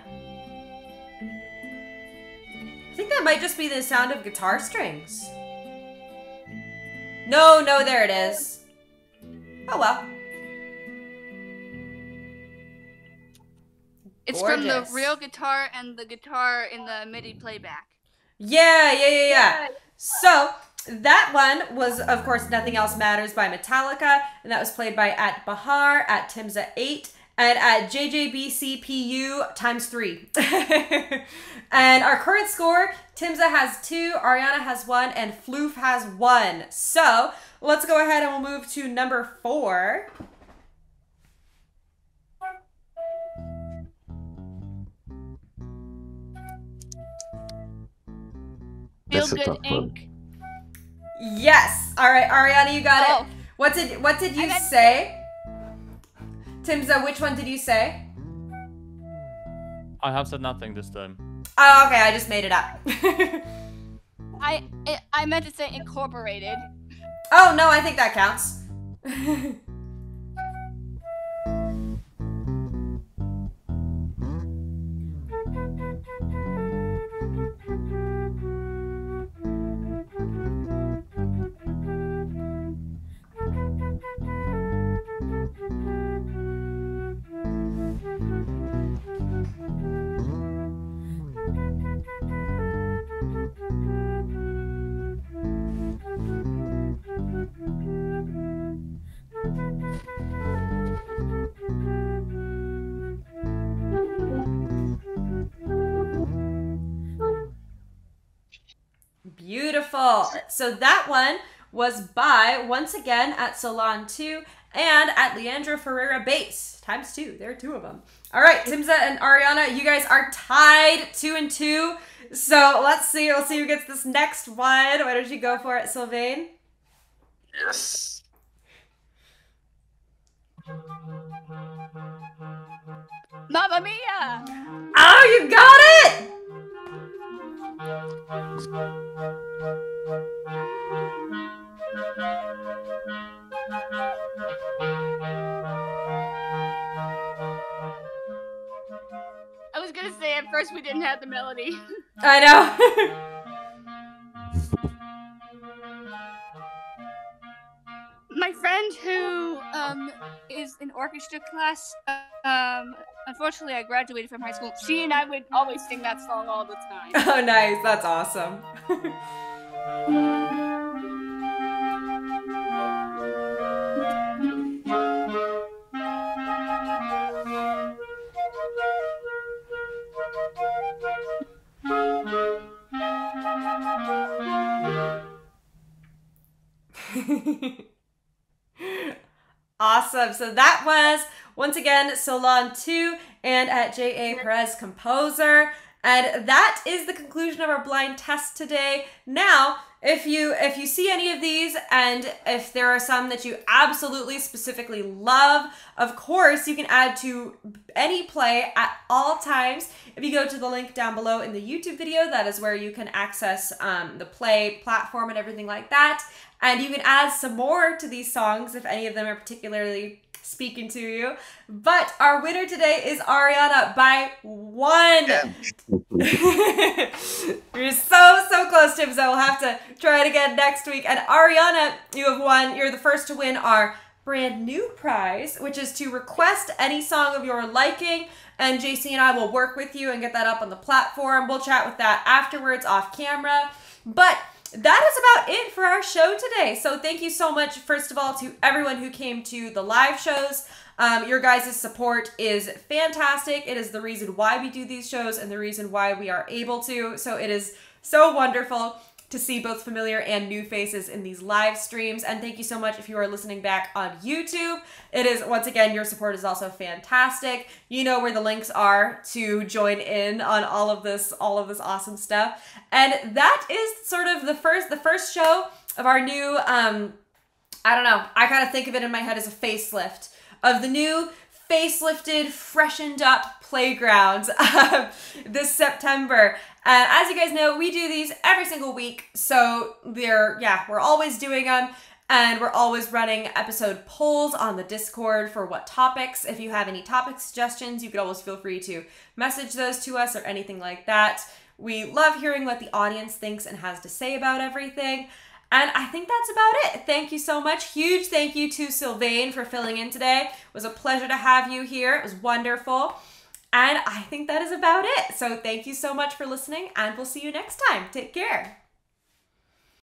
Speaker 1: I think that might just be the sound of guitar strings. No, there it is. Oh well.
Speaker 4: It's from the
Speaker 1: Gorgeous.
Speaker 4: real guitar and the guitar in the MIDI playback.
Speaker 1: Yeah. So, that one was, of course, Nothing Else Matters by Metallica, and that was played by at Bahar, at Timza 8, and at JJBCPU times 3. And our current score, Timza has 2, Ariana has 1, and Floof has 1. So, let's go ahead and we'll move to number 4.
Speaker 4: Feel
Speaker 2: That's a
Speaker 4: Good
Speaker 2: tough one.
Speaker 4: Inc.
Speaker 1: Yes. All right, Ariana, you got
Speaker 4: Oh.
Speaker 1: it. What did you
Speaker 4: meant-
Speaker 1: say? Timza, which one did you say?
Speaker 5: I have said nothing this time.
Speaker 1: Oh, okay, I just made it up.
Speaker 4: I meant to say incorporated.
Speaker 1: Oh, no, I think that counts. Beautiful. So that one was by, once again, at Solon 2 and at Leandro Ferreira bass. Times 2. There are 2 of them. All right, Timza and Ariana, you guys are tied 2-2. So let's see. We'll see who gets this next one. Why don't you go for it, Sylvain?
Speaker 2: Yes.
Speaker 4: Mamma Mia!
Speaker 1: Oh, you got it!
Speaker 4: first we didn't have the melody.
Speaker 1: I know.
Speaker 4: My friend who is in orchestra class, unfortunately I graduated from high school. She and I would always sing that song all the time.
Speaker 1: Oh, nice. That's awesome. Awesome. So that was, once again, Solon 2 and at J.A. Perez Composer. And that is the conclusion of our blind test today. Now, if you see any of these and if there are some that you absolutely specifically love, of course, you can add to any play at all times. If you go to the link down below in the YouTube video, that is where you can access the play platform and everything like that. And you can add some more to these songs if any of them are particularly speaking to you. But our winner today is Ariana by 1. You're so close, Tim, so we'll have to try it again next week. And Ariana, you have won. You're the first to win our brand new prize, which is to request any song of your liking. And JC and I will work with you and get that up on the platform. We'll chat with that afterwards off camera. But that is about it for our show today. So thank you so much, first of all, to everyone who came to the live shows. Your guys' support is fantastic. It is the reason why we do these shows and the reason why we are able to. So it is so wonderful to see both familiar and new faces in these live streams. And thank you so much if you are listening back on YouTube. It is, once again, your support is also fantastic. You know where the links are to join in on all of this awesome stuff. And that is sort of the first show of our new, I don't know, I kind of think of it in my head as a facelift of the new facelifted, freshened up playgrounds this September. As you guys know, we do these every single week, so we're always doing them, and we're always running episode polls on the Discord for what topics. If you have any topic suggestions, you could always feel free to message those to us or anything like that. We love hearing what the audience thinks and has to say about everything. And I think that's about it. Thank you so much. Huge thank you to Sylvain for filling in today. It was a pleasure to have you here. It was wonderful. And I think that is about it. So thank you so much for listening, and we'll see you next time. Take care.